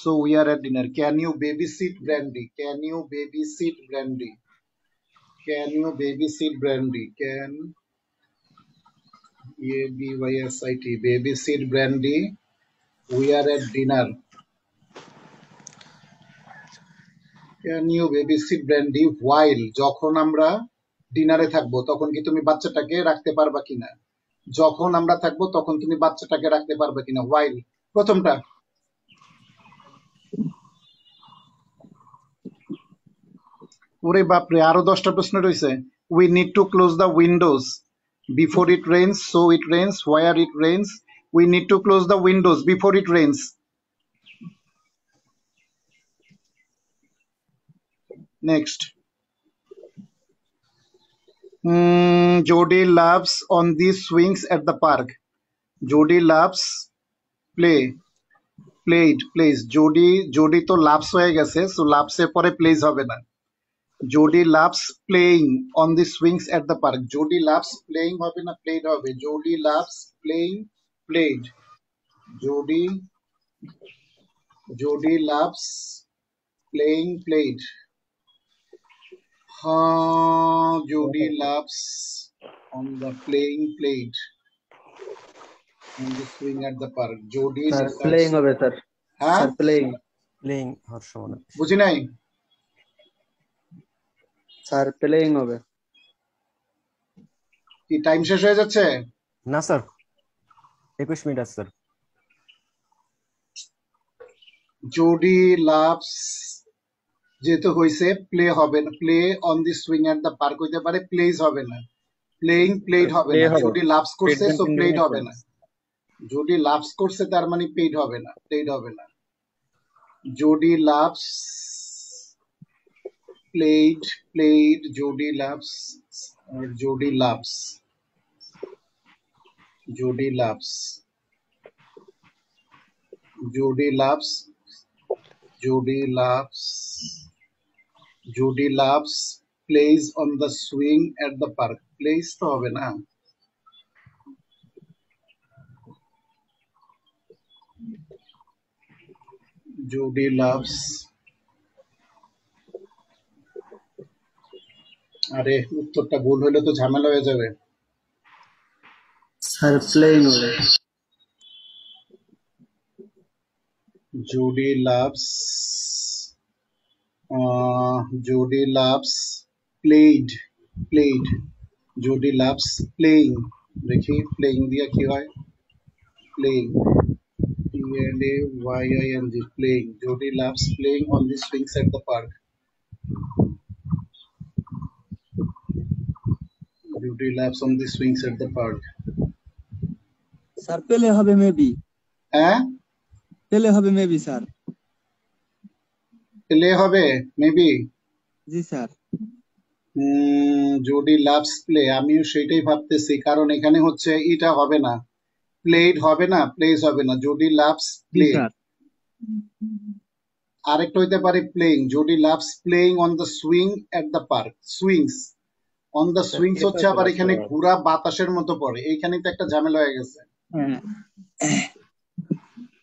Speaker 1: So we are at dinner. Can you babysit Brandy? Can you babysit Brandy? Can you babysit Brandy? Can ABYSIT babysit Brandy? We are at dinner. Can you babysit Brandy while, যখন আমরা ডিনারে থাকবো তখন কি তুমি বাচ্চাটাকে রাখতে পারবা কিনা? যখন আমরা থাকবো তখন তুমি বাচ্চাটাকে রাখতে পারবে কিনা? while প্রথমটা। ওরে বাপরে, আরো 10টা প্রশ্ন রয়েছে। We need to close the windows before it rains, so it rains, where it rains. We need to close the windows before it rains. Next Jody loves on the swings at the park. Jody loves play plays Jody তো লাভস হয়ে গেছে, সো লাভসের পরে প্লেজ হবে না। Jodie loves playing on the swings at the park. Jodie loves playing হবে না প্লেড হবে? Jody loves playing played. Jody Jody loves playing played. Jodie loves on the playing played on the swing at the park. Jody
Speaker 2: sir playing হবে স্যার।
Speaker 1: হ্যাঁ
Speaker 2: স্যার প্লেইং।
Speaker 3: প্লেইং হওয়ার সম্ভাবনা বেশি।
Speaker 1: বুঝি নাই।
Speaker 2: স্যার প্লেইং হবে।
Speaker 1: কি টাইম শেষ হয়ে যাচ্ছে?
Speaker 3: না স্যার, 21 মিনিট আছে স্যার।
Speaker 1: জডি লাভস যেহেতু হয়েছে প্লে হবে না, play on the swing at the park হইতে পারে, প্লেজ হবে না। প্লেইং প্লেড হবে না। জডি লাভস করছে সো প্লেড হবে না। জডি লাভস করছে তার মানে পেইড হবে না, প্লেড হবে না। Jodie loves played Jodie loves Jodie loves Jodie loves Jodie loves Jodie loves Jodie loves plays on the swing at the park. Plays তো হবে না। জডি লাভস, আরে উত্তরটা ভুল হইলে তো ঝামেলা হয়ে যাবে।
Speaker 2: স্যার প্লেইং হবে।
Speaker 1: Jody loves Jodie loves played Jodie loves playing. দেখি প্লেইং দিয়া কি হয়। Playing PLAYING playing. Jody loves playing on the swings at the park. Jody loves on the swings at the park.
Speaker 6: Sir পেলে হবে মেবি।
Speaker 1: হ্যাঁ
Speaker 6: পেলে হবে মেবি স্যার।
Speaker 1: প্লে হবে মেবি।
Speaker 6: জি স্যার।
Speaker 1: জডি লাভস প্লে, আমিও সেটাই ভাবতেছি, কারণ এখানে হচ্ছে এটা হবে না, প্লেড হবে না, প্লেস হবে না। জডি লাভস
Speaker 6: জি
Speaker 1: প্লে।
Speaker 6: স্যার।
Speaker 1: আরেকটা হইতে পারে playing. Jody loves playing on the swing at the park. Swings on the swings হচ্ছে আবার এখানে ঘোরা বাতাসের মতো পড়ে। এইখানে তো একটা ঝামেলা হয়ে গেছে,
Speaker 6: হ্যাঁ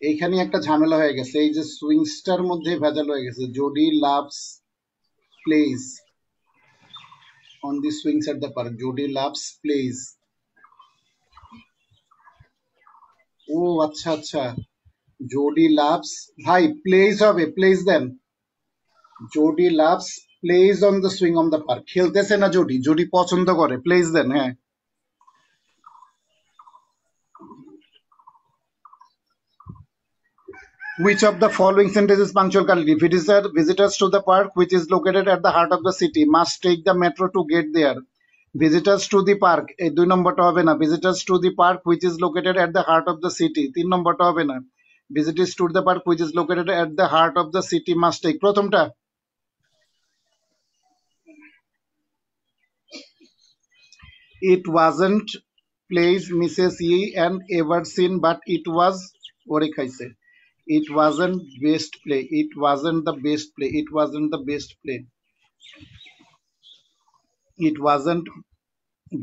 Speaker 1: এইখানে একটা ঝামেলা হয়ে গেছে। এই যে সুইংসটার মধ্যে ভেজাল হয়ে গেছে। Jodie loves plays on the swings at the park. Jodie loves plays. ও আচ্ছা আচ্ছা, জডি লাভস, ভাই প্লেজ হবে, প্লেজ দেন। Jodie loves plays on the swing on the park. খেলতেছে না জডি, জডি পছন্দ করে, প্লেজ দেন। হ্যাঁ Which of the following sentences punctuality? Visitors to the park, which is located at the heart of the city, must take the metro to get there. Visitors to the park, এই 2 নম্বরটা হবে না। Visitors to the park, which is located at the heart of the city, 3 নম্বরটা হবে না। Visitors to the park, which is located at the heart of the city, must take প্রথমটা। It wasn't plays Mrs. Ye and ever seen, but it was ওরে খাইছে। It wasn't best play. It wasn't the best play. It wasn't the best play. It wasn't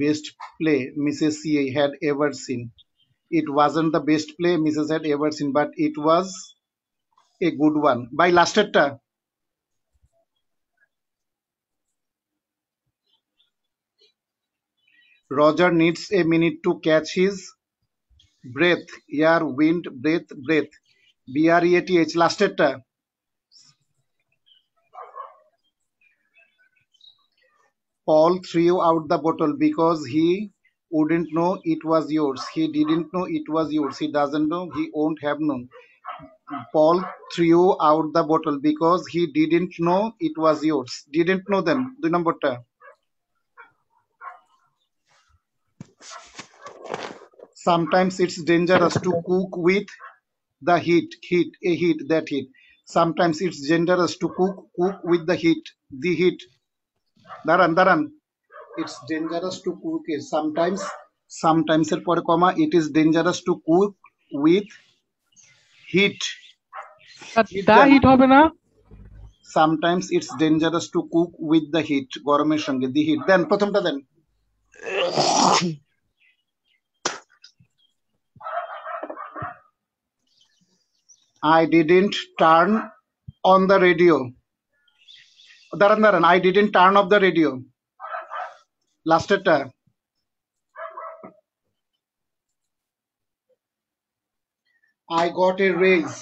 Speaker 1: best play Mrs. C had ever seen. It wasn't the best play Mrs. had ever seen, but it was a good one. By last টা Roger needs a minute to catch his breath. Air, wind, breath, breath. BREATH. Last টা Paul threw out the bottle because he wouldn't know it was yours. He didn't know it was yours. He doesn't know. He won't have known. Paul threw out the bottle because he didn't know it was yours. Didn't know them. 2 নম্বরটা Sometimes it's dangerous to cook with the heat, a heat, that heat. Sometimes it's dangerous to cook with the heat. দাঁড়ান, it's dangerous to cook it. Sometimes এর পরে comma, it is dangerous to cook with heat.
Speaker 7: The heat হবে না?
Speaker 1: Sometimes it's dangerous to cook with the heat. গরমের সঙ্গে the heat. দেন প্রথমটা দেন। I didn't turn on the radio. দাঁড়ান, I didn't turn off the radio. লাস্টেরটা। I got a raise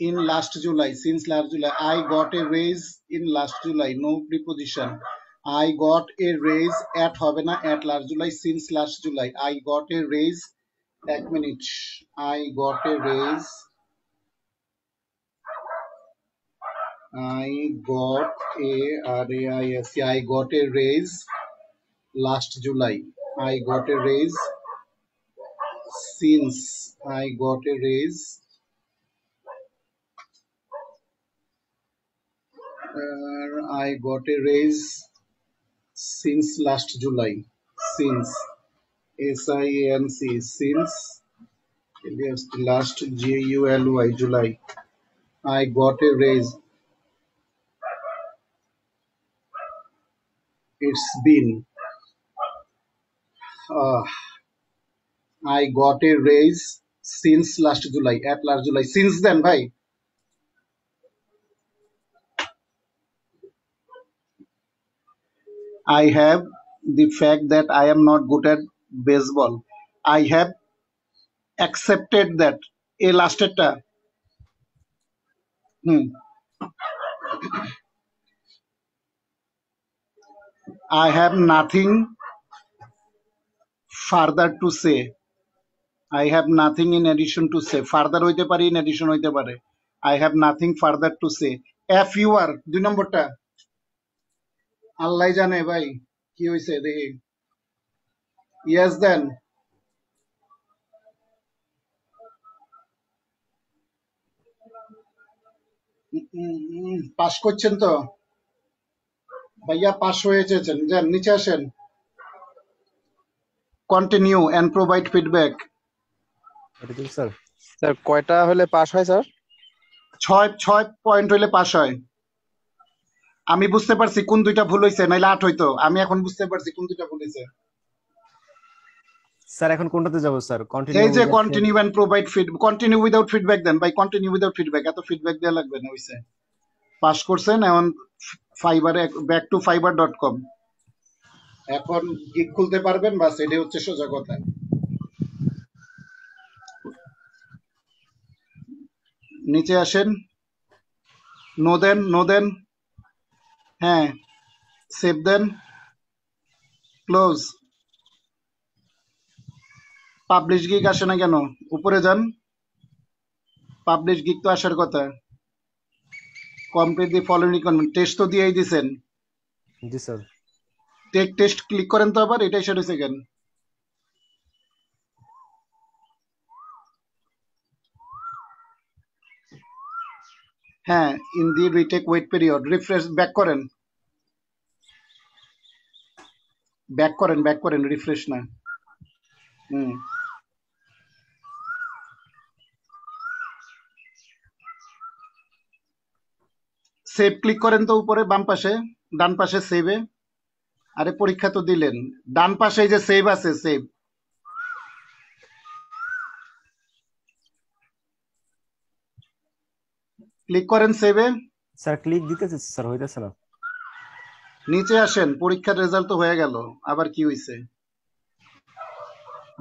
Speaker 1: in last July. Since last July, I got a raise in last July. No preposition. I got a raise at হবে না at last July. Since last July, I got a raise. এক minute. I got a raise. I got a R-A-I-S. I got a raise last July. I got a raise since. I got a raise. I got a raise since last July. Since. S-I-N-C. Since. Yes, last J-U-L-Y. July. I got a raise. It's been. I got a raise since last July. At last July. Since then, bhai. I have the fact that I am not good at baseball. I have accepted that. A last eta. I have nothing further to say. I have nothing in addition to say. Further হইতে পারে, in addition হইতে পারে। I have nothing further to say. FUR 2 নম্বরটা। আল্লাহ জানে ভাই কি হইছে দেখি। Yes then. পাস করছেন তো? ভাইয়া পাস হয়েছেন, যান নিচে আসেন। Continue and provide feedback.
Speaker 3: Sir
Speaker 5: sir কয়টা হলে পাস হয় স্যার?
Speaker 1: 6 পয়েন্ট হইলে পাস হয়। আমি বুঝতে পারছি কোন দুইটা ভুল হইছে, নাইলে 8 হইতো। আমি এখন বুঝতে পারছি কোন দুইটা ভুল হইছে।
Speaker 3: স্যার এখন কোনটাতে যাব স্যার?
Speaker 1: এই যে continue and provide feedback, continue without feedback দেন ভাই, কন্টিনিউ উইদাউট ফিডব্যাক। এত ফিডব্যাক দেওয়া লাগবে না, হইছে। পাস করছেন, এখন ফাইবারে ব্যাক টু fiber.com। এখন গিগ খুলতে পারবেন, বাস এটাই হচ্ছে সোজা কথা। নিচে আসেন, নো দেন, হ্যাঁ সেভ দেন, ক্লোজ। পাবলিশ গিগ আসে না কেন? উপরে যান, পাবলিশ গিগ তো আসার কথা। Complete the following requirement. Test তো দিয়েই দিছেন।
Speaker 3: জি স্যার।
Speaker 1: টেক টেস্ট ক্লিক করেন তো আবার, এটাই সেটা সেকেন্ড। হ্যাঁ, in the retake wait period. Refresh back করেন, রিফ্রেশ না। সেভ ক্লিক করেন তো উপরে বাম পাশে, ডান পাশে সেভে। আরে পরীক্ষা তো দিলেন, ডান পাশে এই যে সেভ আছে, সেভ ক্লিক করেন সেভে।
Speaker 3: স্যার ক্লিক দিতেছে স্যার, হইতেছে না।
Speaker 1: নিচে আসেন, পরীক্ষার রেজাল্ট তো হয়ে গেল, আবার কি হইছে?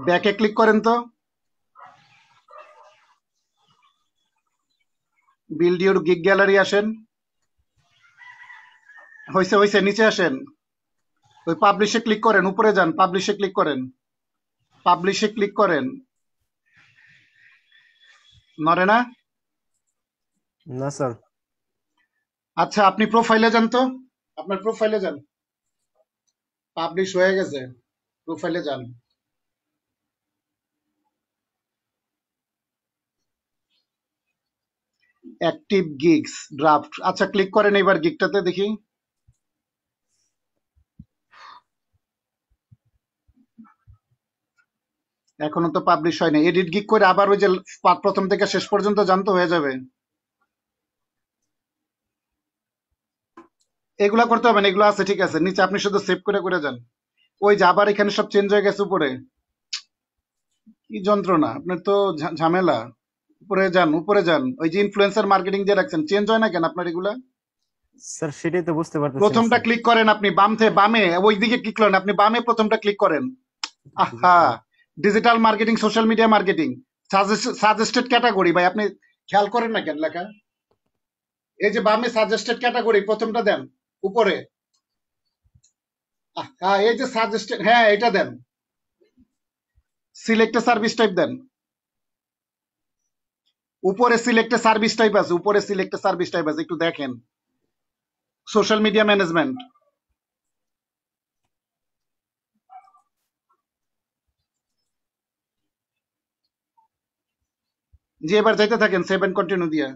Speaker 1: ব্যাকে ক্লিক করেন তো, বিল্ড ইউর গিগ গ্যালারি আসেন। হইছে, নিচে আসেন, ওই পাবলিশে ক্লিক করেন, উপরে যান, পাবলিশে ক্লিক করেন। নড়ে না?
Speaker 3: না স্যার।
Speaker 1: আচ্ছা আপনি প্রোফাইলে যান তো, আপনার প্রোফাইলে যান। পাবলিশ হয়ে গেছে, প্রোফাইলে যান। Active gigs draft. আচ্ছা ক্লিক করেন এবার গিগটাতে দেখি। এখনো তো পাবলিশ হয়নি। এডিট গিগ করে আবার ওই যে প্রথম থেকে শেষ পর্যন্ত জানতে হয়ে যাবে। এগুলা করতে হবে না, এগুলো আছে ঠিক আছে নিচে, আপনি শুধু সেভ করে করে যান। ওই যে আবার এখানে সব চেঞ্জ হয়ে গেছে উপরে, কি যন্ত্রণা আপনার তো ঝামেলা। উপরে যান, উপরে যান, ওই যে ইনফ্লুয়েন্সার মার্কেটিং দিয়ে রাখছেন, চেঞ্জ হয় না কেন আপনার এগুলা?
Speaker 3: স্যার সেটাই তো বুঝতে পারতেছি না
Speaker 1: প্রথমটা
Speaker 3: স্যার।
Speaker 1: ক্লিক করেন আপনি, বামে ওই দিকে ক্লিক করেন আপনি, বামে প্রথমটা ক্লিক করেন। আহা, digital marketing, social media marketing, suggested category. ভাই আপনি খেয়াল করেন না কেন লেখা? এই যে বামে সাজেস্টেড ক্যাটাগরি প্রথমটা দেন উপরে। আহা, এই যে সাজেস্টেড, হ্যাঁ এটা দেন। সিলেক্ট সার্ভিস টাইপ দেন। উপরে সিলেক্ট সার্ভিস টাইপ আছে, উপরে সিলেক্ট সার্ভিস টাইপ আছে, একটু দেখেন। Social media management. জি এবার যাইতে থাকেন, সেভ এন্ড কন্টিনিউ দিয়া।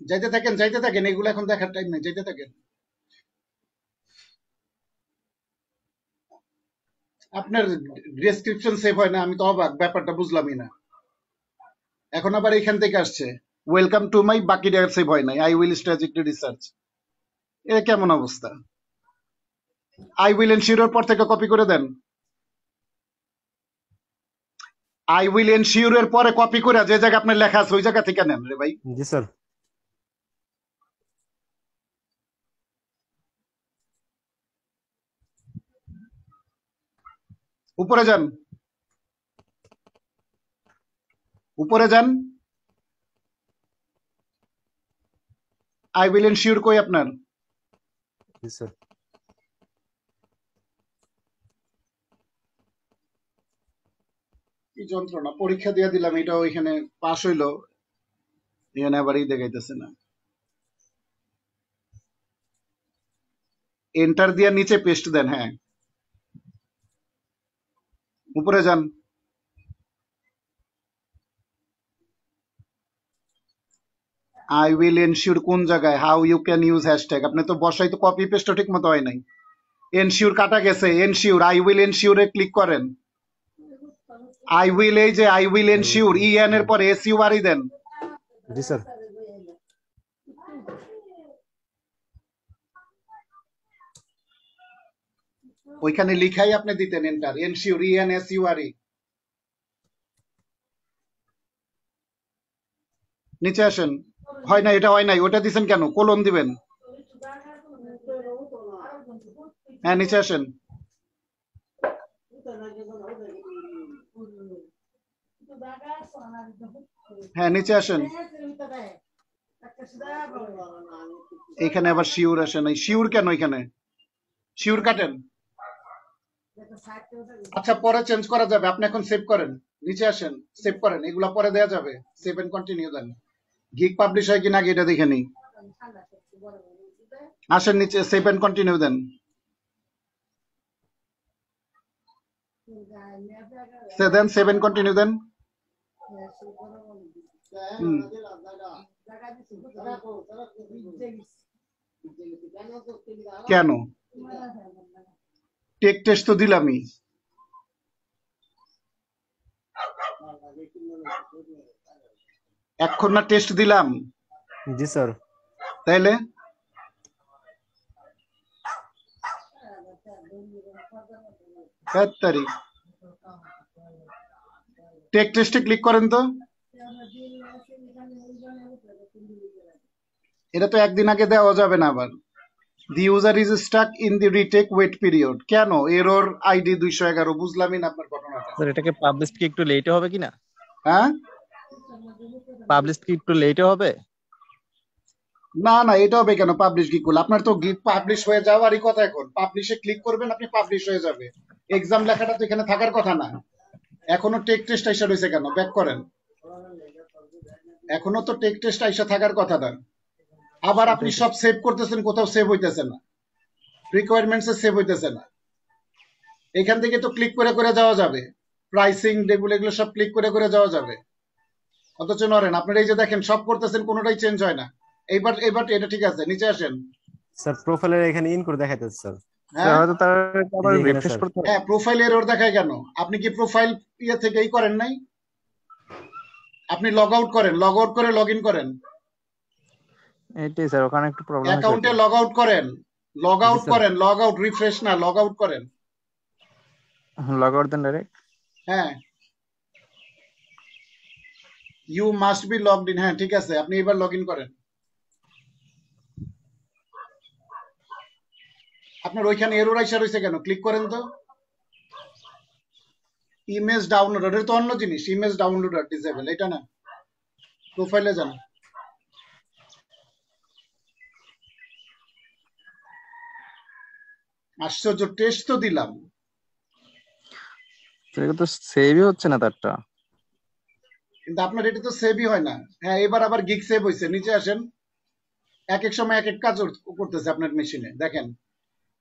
Speaker 1: যাইতে থাকেন, যাইতে থাকেন, এগুলো এখন দেখার টাইম নেই, যাইতে থাকেন। আপনার ডেসক্রিপশন সেভ হয় না, আমি তো অবাক, ব্যাপারটা বুঝলামই না। এখন আবার এখান থেকে আসছে ওয়েলকাম টু মাই, বাকি সেভ হয় নাই, আই উইল স্ট্র্যাটেজিকলি রিসার্চ। এ কেমন অবস্থা? আই উইল এনশিওর পর থেকে কপি করে দেন। আই উইল এনশিওর এর পরে কপি করে যে জায়গা আপনার লেখা আছে ওই জায়গা থেকে নেন রে ভাই।
Speaker 3: জি স্যার।
Speaker 1: উপরে যান, উপরে যান। আই উইল এনশিওর কই আপনার?
Speaker 3: জি স্যার।
Speaker 1: কি যন্ত্রণা, পরীক্ষা দিয়ে দিলাম, এটা ওইখানে পাশ হইলো, এখানে আবার এই দেখাইতেছে না। এন্টার দিয়ে নিচে পেস্ট দেন, হ্যাঁ উপরে যান। আই উইল এনশিওর কোন জায়গায়? How you can use hashtag, আপনি তো বসাই তো কপি পেস্ট ঠিক মতো হয় নাই। এনশিওর কাটা গেছে, এনশিওর, আই উইল এনশিওরে ক্লিক করেন। আই উইল, এই যে আই উইল এনশিওর, ইএন এর পরে এস ইউ আর দেন।
Speaker 3: জি স্যার।
Speaker 1: ওইখানে লিখাই আপনি দিতেন enter, ensure, E N S U R. নিচে আসেন। হয় না, এটা হয় নাই, ওটা দিছেন কেন? কোলন দিবেন। হ্যাঁ নিচে আসেন। হ্যাঁ নিচে আসেন। এখানে আবার শিওর আসে নাই, শিওর কেন? এখানে শিওর কাটেন। আচ্ছা পরে চেঞ্জ করা যাবে, আপনি এখন সেভ করেন। নিচে আসেন, সেভ করেন, এগুলা পরে দেয়া যাবে। সেভ এন্ড কন্টিনিউ দেন। গিগ পাবলিশ হয় কিনা আগে এটা দেখে নিই। আসেন নিচে, সেভ এন্ড কন্টিনিউ দেন। দেন সেভ এন্ড কন্টিনিউ দেন। কেন? টেক টেস্ট তো দিলামই। এখন না টেস্ট দিলাম?
Speaker 3: জি স্যার।
Speaker 1: তাইলে তারিখ টেক টেস্টে ক্লিক করেন তো। এটা তো একদিন আগে দেওয়া যাবে না আবার। The user is stuck in the retake wait period. কেন? এরর আইডি 211, বুঝলামই না আপনার ঘটনাটা।
Speaker 8: স্যার এটাকে পাবলিশ কি একটু লেটে হবে কিনা?
Speaker 1: হ্যাঁ
Speaker 8: পাবলিশ কি একটু লেটে হবে?
Speaker 1: না না, এটা হবে কেন পাবলিশ গিগ করলে? আপনার তো গিগ পাবলিশ হয়ে যাওয়ারই কথা, এখন পাবলিশে ক্লিক করবেন আপনি, পাবলিশ হয়ে যাবে। এক্সাম লেখাটা তো এখানে থাকার কথা না। এখনো টেক টেস্ট আইসা রয়েছে কেন? ব্যাক করেন। এখনো তো টেক টেস্ট আইসা থাকার কথা না। আবার আপনি সব সেভ করতেছেন, কোথাও সেভ হইতেছে না। রিকোয়ারমেন্টস এ সেভ হইতেছে না। এখান থেকে তো ক্লিক করে করে যাওয়া যাবে, প্রাইসিং এগুলো এগুলো সব ক্লিক করে করে যাওয়া যাবে, অথচ নরেন আপনারা এই যে দেখেন সব করতেছেন, কোনোটাই চেঞ্জ হয় না। এইবার এবার এটা ঠিক আছে, নিচে আসেন।
Speaker 3: স্যার প্রোফাইলের এখানে ইন করে দেখাইতেছে স্যার।
Speaker 1: হ্যাঁ
Speaker 8: হয়তো তার আবার
Speaker 3: এই যে এখানে
Speaker 8: রিফ্রেশ
Speaker 3: স্যার।
Speaker 8: করতে হবে।
Speaker 1: হ্যাঁ, প্রোফাইল এরর দেখায় কেন? আপনি কি প্রোফাইল ইয়ে থেকেই করেন নাই? আপনি লগ আউট করেন, লগ আউট করে লগ ইন করেন,
Speaker 8: এইটাই স্যার, ওখানে একটু প্রবলেম হয়েছে
Speaker 1: অ্যাকাউন্টে
Speaker 8: ওইটাই।
Speaker 1: লগ আউট করেন, লগ
Speaker 3: জি
Speaker 1: আউট
Speaker 3: স্যার।
Speaker 1: করেন, লগ আউট, রিফ্রেশ না, লগ আউট করেন।
Speaker 8: লগ আউট দেন ডাইরেক্ট।
Speaker 1: হ্যাঁ, you must be logged in. হ্যাঁ ঠিক আছে, আপনি এবার লগ ইন করেন। আপনার ওইখানে এরর আইসা রয়েছে কেন? ক্লিক করেন তো। ইমেজ ডাউনলোড, এটা তো অন্য জিনিস। ইমেজ ডাউনলোড আর ডিসেবল, এটা না। প্রোফাইলে যান। আশ্চর্য, টেস্ট তো দিলাম।
Speaker 8: এটা তো সেভই হচ্ছে না তারটা।
Speaker 1: কিন্তু আপনার এটা তো সেভই হয় না। হ্যাঁ, এবার আবার গিগ সেভ হয়েছে, নিচে আসেন। এক এক সময় এক এক কাজ করতেছে আপনার মেশিনে, দেখেন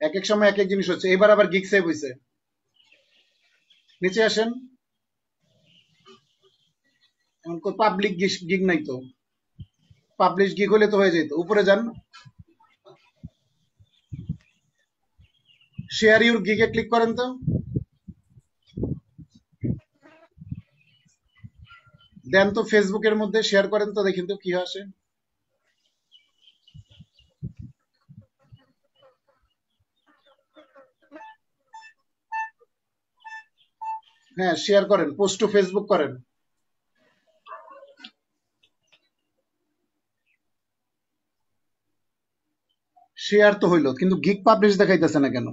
Speaker 1: এক এক সময় এক এক জিনিস হচ্ছে। এবার আবার গিগ সেভ হয়েছে, নিচে আসেন। পাবলিক গিগ নাই তো, পাবলিশ গিগ হলে তো হয়ে যেত। উপরে যান, শেয়ার ইউর গিগে ক্লিক করেন তো। দেন তো ফেসবুকের মধ্যে শেয়ার করেন তো, দেখেন তো কি আসে। হ্যাঁ শেয়ার করেন, পোস্ট টু ফেসবুক করেন। শেয়ার তো হইলো, কিন্তু গিগ পাবলিশ দেখাইতেছে না কেন?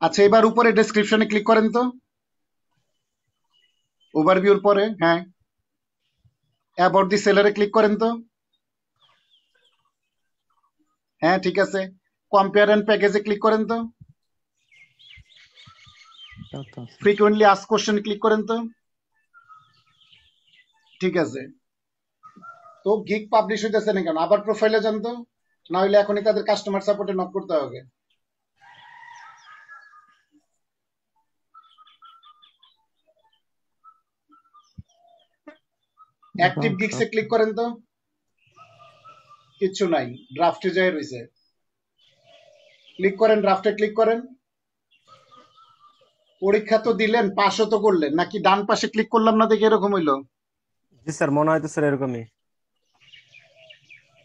Speaker 1: আচ্ছা, এবার উপরে ডেসক্রিপশনে ক্লিক করেন তো, ওভারভিউর পরে। হ্যাঁ, অ্যাবাউট দি সেলারে ক্লিক করেন তো। হ্যাঁ ঠিক আছে, কম্পেয়ার এন্ড প্যাকেজে ক্লিক করেন তো। ফ্রিকোয়েন্টলি আস্ক কোশ্চেন ক্লিক করেন তো। ঠিক আছে, তো গিগ পাবলিশ হইতেছে না কেন? আবার প্রোফাইলে যান তো, না হলে এখনই তাদের কাস্টমার সাপোর্টে নক করতে হবে। অ্যাক্টিভ গিগসে ক্লিক করেন তো। কিচ্ছু নাই, ড্রাফটে যায় রয়েছে। ক্লিক করেন, ড্রাফটে ক্লিক করেন। পরীক্ষা তো দিলেন, পাশও তো করলেন, নাকি ডান পাশে ক্লিক করলাম না দেখে এরকম হইলো?
Speaker 3: জি স্যার, মনে হয় তো স্যার এরকমই।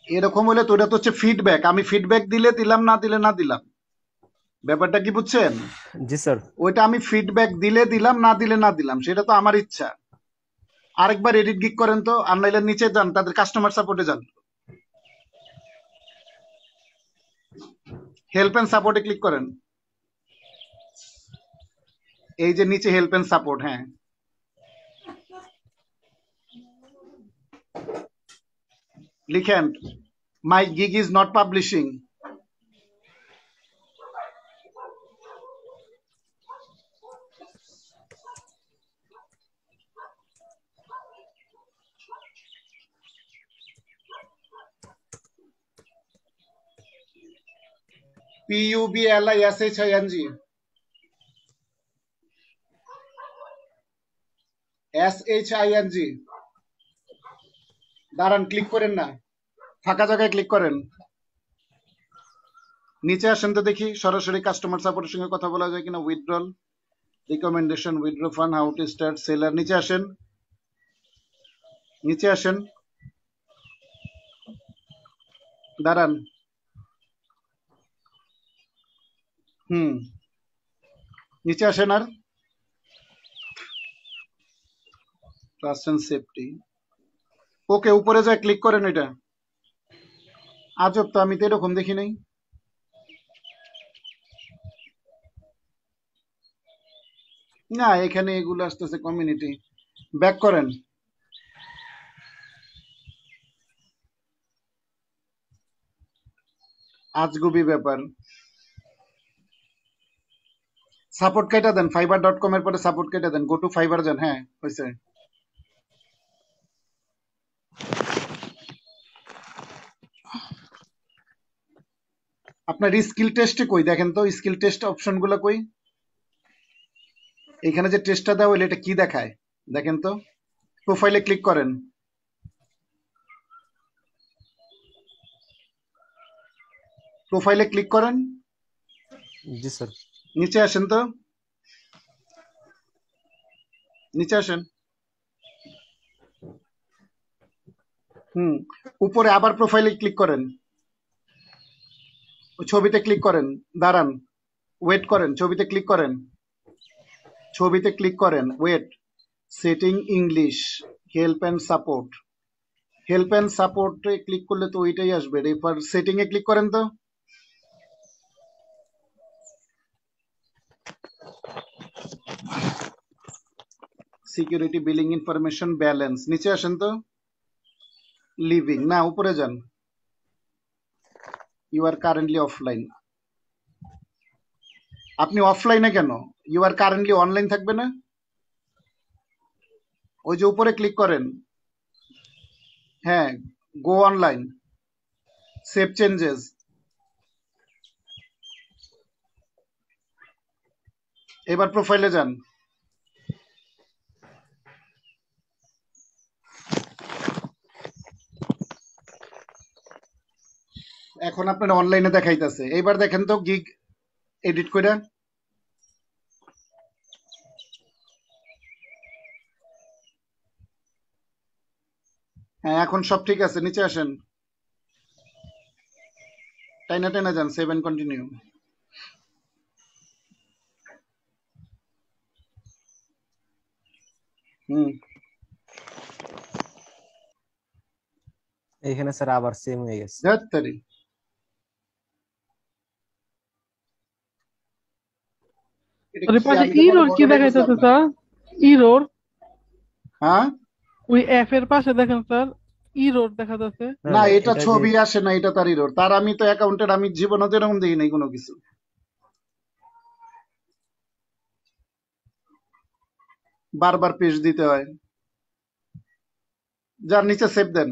Speaker 1: এরকম হইলে তো ওটা তো হচ্ছে ফিডব্যাক। আমি ফিডব্যাক দিলে দিলাম, না দিলে না দিলাম। ব্যাপারটা কি বুঝছেন?
Speaker 3: জি স্যার।
Speaker 1: ওইটা আমি ফিডব্যাক দিলে দিলাম, না দিলে না দিলাম, সেটা তো আমার ইচ্ছা। আরেকবার এডিট গিগ করেন তো, আর নাইলে নিচে যান, তাদের কাস্টমার সাপোর্টে যান, হেল্প এন্ড সাপোর্টে ক্লিক করেন। এই যে নিচে হেল্প এন্ড সাপোর্ট, হ্যাঁ লিখেন my gig is not publishing. PUBLISHING, SHING। দাঁড়ান, ক্লিক করেন না, ফাঁকা জায়গায় ক্লিক করেন। নিচে আসেন তো দেখি, সরাসরি কাস্টমার সাপোর্টের সঙ্গে কথা বলা যায় কিনা। Withdrawal, recommendation, withdraw fund, how to start seller. নিচে আসেন, নিচে আসেন, দাঁড়ান। নিচে আসেন। আর ট্রাস্ট এন্ড সেফটি, ওকে, উপরে যায় ক্লিক করেন। এটা আজব তো, আমি তো এরকম দেখি নাই। না, এখানে এগুলো আসতেছে কমিউনিটি। ব্যাক করেন। আজগুবি ব্যাপার। সাপোর্ট কেটে দেন, fiverr.com এর পরে সাপোর্ট কেটে দেন, গো টু ফাইবার যান। হ্যাঁ হয়েছে। আপনার স্কিল টেস্টে কই দেখেন তো, স্কিল টেস্ট অপশন গুলো কই? এখানে যে টেস্টটা দেওয়া হইলো এটা কি দেখায় দেখেন তো। প্রোফাইলে ক্লিক করেন, প্রোফাইলে ক্লিক করেন,
Speaker 3: জি স্যার।
Speaker 1: নিচে আসেন তো, নিচে আসেন। উপরে আবার প্রোফাইলে ক্লিক করেন, ওই ছবিতে ক্লিক করেন, দাঁড়ান, ওয়েট করেন, ছবিতে ক্লিক করেন, ছবিতে ক্লিক করেন, wait, setting English, help and support. Help and সাপোর্টে ক্লিক করলে তো ওইটাই আসবে। রেফার সেটিং এ ক্লিক করেন তো, সিকিউরিটি, বিলিং ইনফরমেশন, ব্যালেন্স, নিচে আসেন তো। লিভিং না, উপরে যান, ইউ আর কারেন্টলি অফলাইন। আপনি অফলাইনে কেন? ইউ আর কারেন্টলি অনলাইন থাকবে না? ওই যে উপরে ক্লিক করেন, হ্যাঁ, গো অনলাইন, সেভ চেঞ্জেস। এবার প্রোফাইলে যান, এখন আপনার অনলাইনে দেখাইতেছে। এইবার দেখেন তো গিগ এডিট করে, হ্যাঁ এখন সব ঠিক আছে। নিচে আসেন, টাইনা টাইনা যান, সেভ এন্ড কন্টিনিউ।
Speaker 3: এখানে স্যার আবার সেম হয়ে গেছে।
Speaker 1: ধ্যাত্তেরি। এটা
Speaker 7: ওর
Speaker 1: কি,
Speaker 7: পাশে
Speaker 1: আমি তো কোনো
Speaker 7: ইরোর কি
Speaker 1: ঘটনাই বুঝলাম
Speaker 7: দেখাইতেছে
Speaker 1: না।
Speaker 7: স্যার? ইরোর
Speaker 1: হ্যাঁ,
Speaker 7: ওই এফ এর পাশে দেখেন স্যার, ইরোর দেখা যাচ্ছে।
Speaker 1: না
Speaker 3: হ্যাঁ,
Speaker 1: এটা
Speaker 3: এটা যে
Speaker 1: ছবি আসে না, এটা তার এরর। তার আমি তো অ্যাকাউন্টের, আমি জীবনে তো এরকম দেখি নাই কোনো কিছু। বারবার পেজ দিতে হয়। যার নিচে সেভ দেন,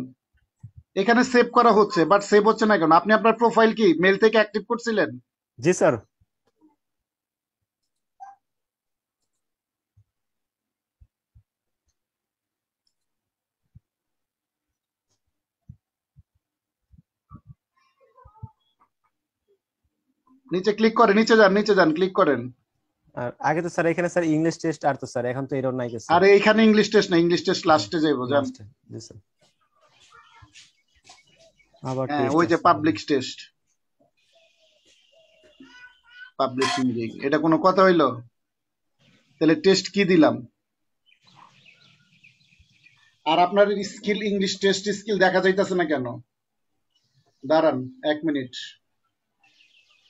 Speaker 1: এখানে সেভ করা হচ্ছে, বাট সেভ হচ্ছে না কেন? আপনি আপনার প্রোফাইল কি মেল থেকে অ্যাক্টিভ করছিলেন?
Speaker 3: জি স্যার।
Speaker 1: নিচে ক্লিক করে, নিচে যান, নিচে যান, ক্লিক করেন।
Speaker 3: আর আগে তো স্যার এখানে স্যার ইংলিশ টেস্ট আর তো স্যার এখন তো এরর নাই কিছু।
Speaker 1: আরে এখানে ইংলিশ টেস্ট না, ইংলিশ টেস্ট লাস্টে যাইবো, যান।
Speaker 3: লাস্টে জি স্যার। আবার
Speaker 1: হ্যাঁ,
Speaker 3: টেস্ট
Speaker 1: ওই যে
Speaker 3: আসছে।
Speaker 1: পাবলিক টেস্ট, পাবলিশিং গিগ, এটা কোনো কথা হইলো? তাহলে টেস্ট কি দিলাম? আর আপনার স্কিল, ইংলিশ টেস্ট স্কিল দেখা যাইতেছে না কেন? দাঁড়ান 1 মিনিট,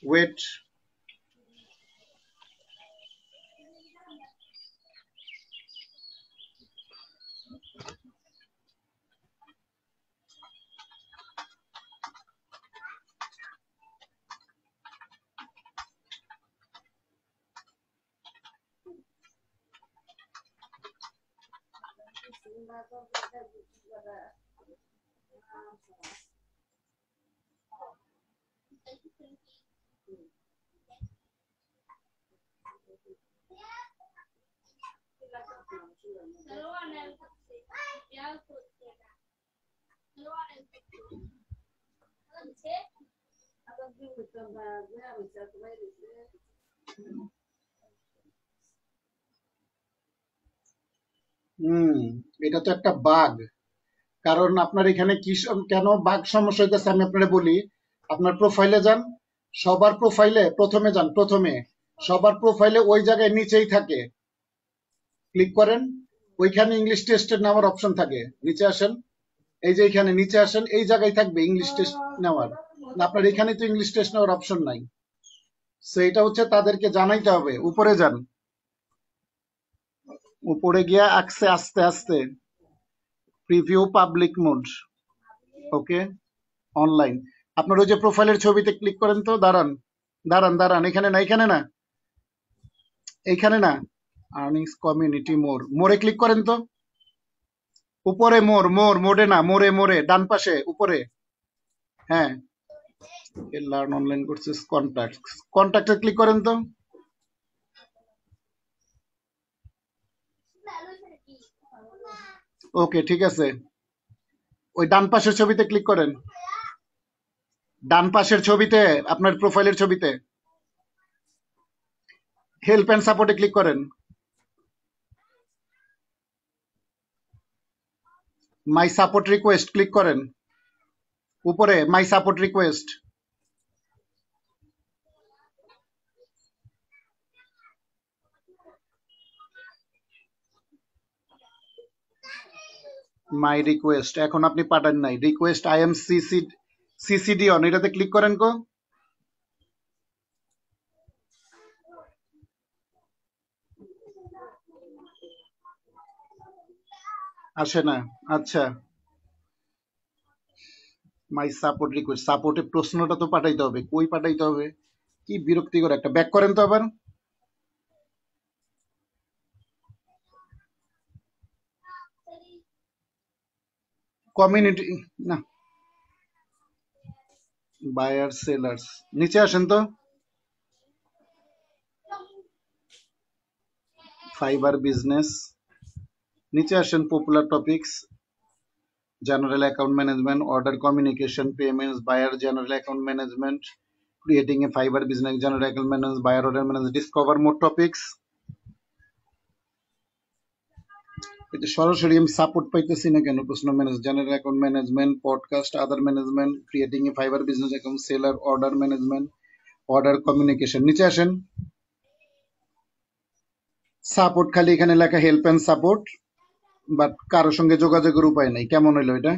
Speaker 1: ওয়েট। এটা তো একটা বাগ। কারণ আপনার এখানে কি কেন বাগ সমস্যা হইতেছে আমি আপনারা বলি। আপনার প্রোফাইলে যান, সবার প্রোফাইলে প্রথমে যান, প্রথমে সবার প্রোফাইলে ওই জায়গায় নিচেই থাকে, ক্লিক করেন, ওইখানে ইংলিশ টেস্টের নেওয়ার অপশন থাকে। নিচে আসেন, এই যে এখানে নিচে আসেন, এই জায়গায় থাকবে ইংলিশ টেস্ট নেওয়ার। আপনার এখানে তো ইংলিশ টেস্ট নেওয়ার অপশন নাই। সো এটা হচ্ছে তাদেরকে জানাইতে হবে। উপরে যান, উপরে গিয়া আস্তে আস্তে আস্তে প্রিভিউ পাবলিক মোড, ওকে, অনলাইন। আপনার ওই যে প্রোফাইলের ছবিতে ক্লিক করেন তো, দাঁড়ান দাঁড়ান দাঁড়ান, এখানে না, এখানে না, এইখানে না, আর্নিংস কমিউনিটি মোর, মোরে ক্লিক করেন তো। উপরে মোর, মোর মোডে না, মোরে মোরে, ডান পাশে উপরে, হ্যাঁ লার্ন অনলাইন কোর্সেস কন্ট্যাক্টে ক্লিক করেন তো। ওকে, ঠিক আছে। ওই ডান পাশের ছবিতে ক্লিক করেন, ডান পাশের ছবিতে, আপনার প্রোফাইলের ছবিতে হেল্প এন্ড সাপোর্টে ক্লিক করেন। মাই সাপোর্ট রিকোয়েস্ট ক্লিক করেন, উপরে মাই সাপোর্ট রিকোয়েস্ট। মাই রিকোয়েস্ট এখন আপনি পাঠান নাই, request I am CCD on, এটাতে ক্লিক করেন কো। আসে না, আচ্ছা। মাই সাপোর্ট রিকোয়েস্ট, সাপোর্টে প্রশ্নটা তো পাঠাইতে হবে, কই পাঠাইতে হবে, কি বিরক্তিকর একটা। ব্যাক করেন তো আবার। কমিউনিটি না, বায়ার সেলার্স, নিচে আসেন তো। ফাইবার বিজনেস, নিচে আসেন, popular topics, general account management, order communication, payments, buyer general account management, creating a Fiverr business, general account management, buyer order management, discover more topics. এটা সরাসরি আমি সাপোর্ট পাইতেছি না কেন? প্রশ্ন manage, general account management, podcast, other management, creating a Fiverr business account, seller, order management, order communication. নিচে আসেন, সাপোর্ট খালি এখানে লেখা হেল্প এন্ড সাপোর্ট, বাট কারোর সঙ্গে যোগাযোগের উপায় নাই। কেমন হইলো এটা?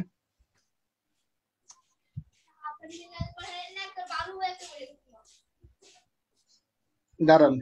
Speaker 1: দাঁড়ান,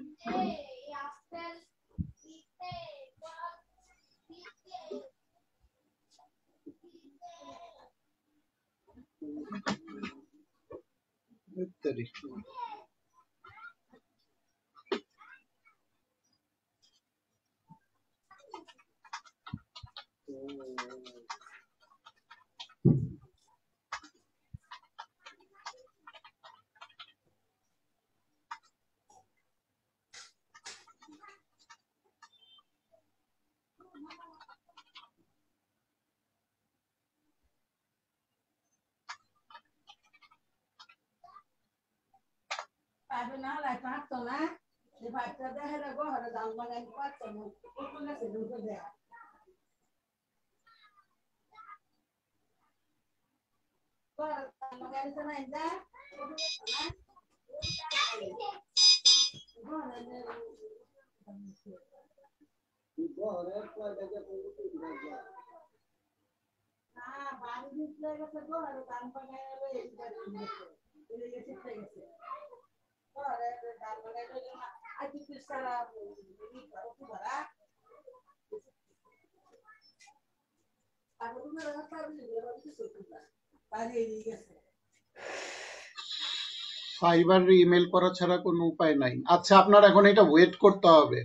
Speaker 1: ফাইবার ইমেল করা ছাড়া কোনো উপায় নাই। আচ্ছা, আপনার এখন এটা ওয়েট করতে হবে,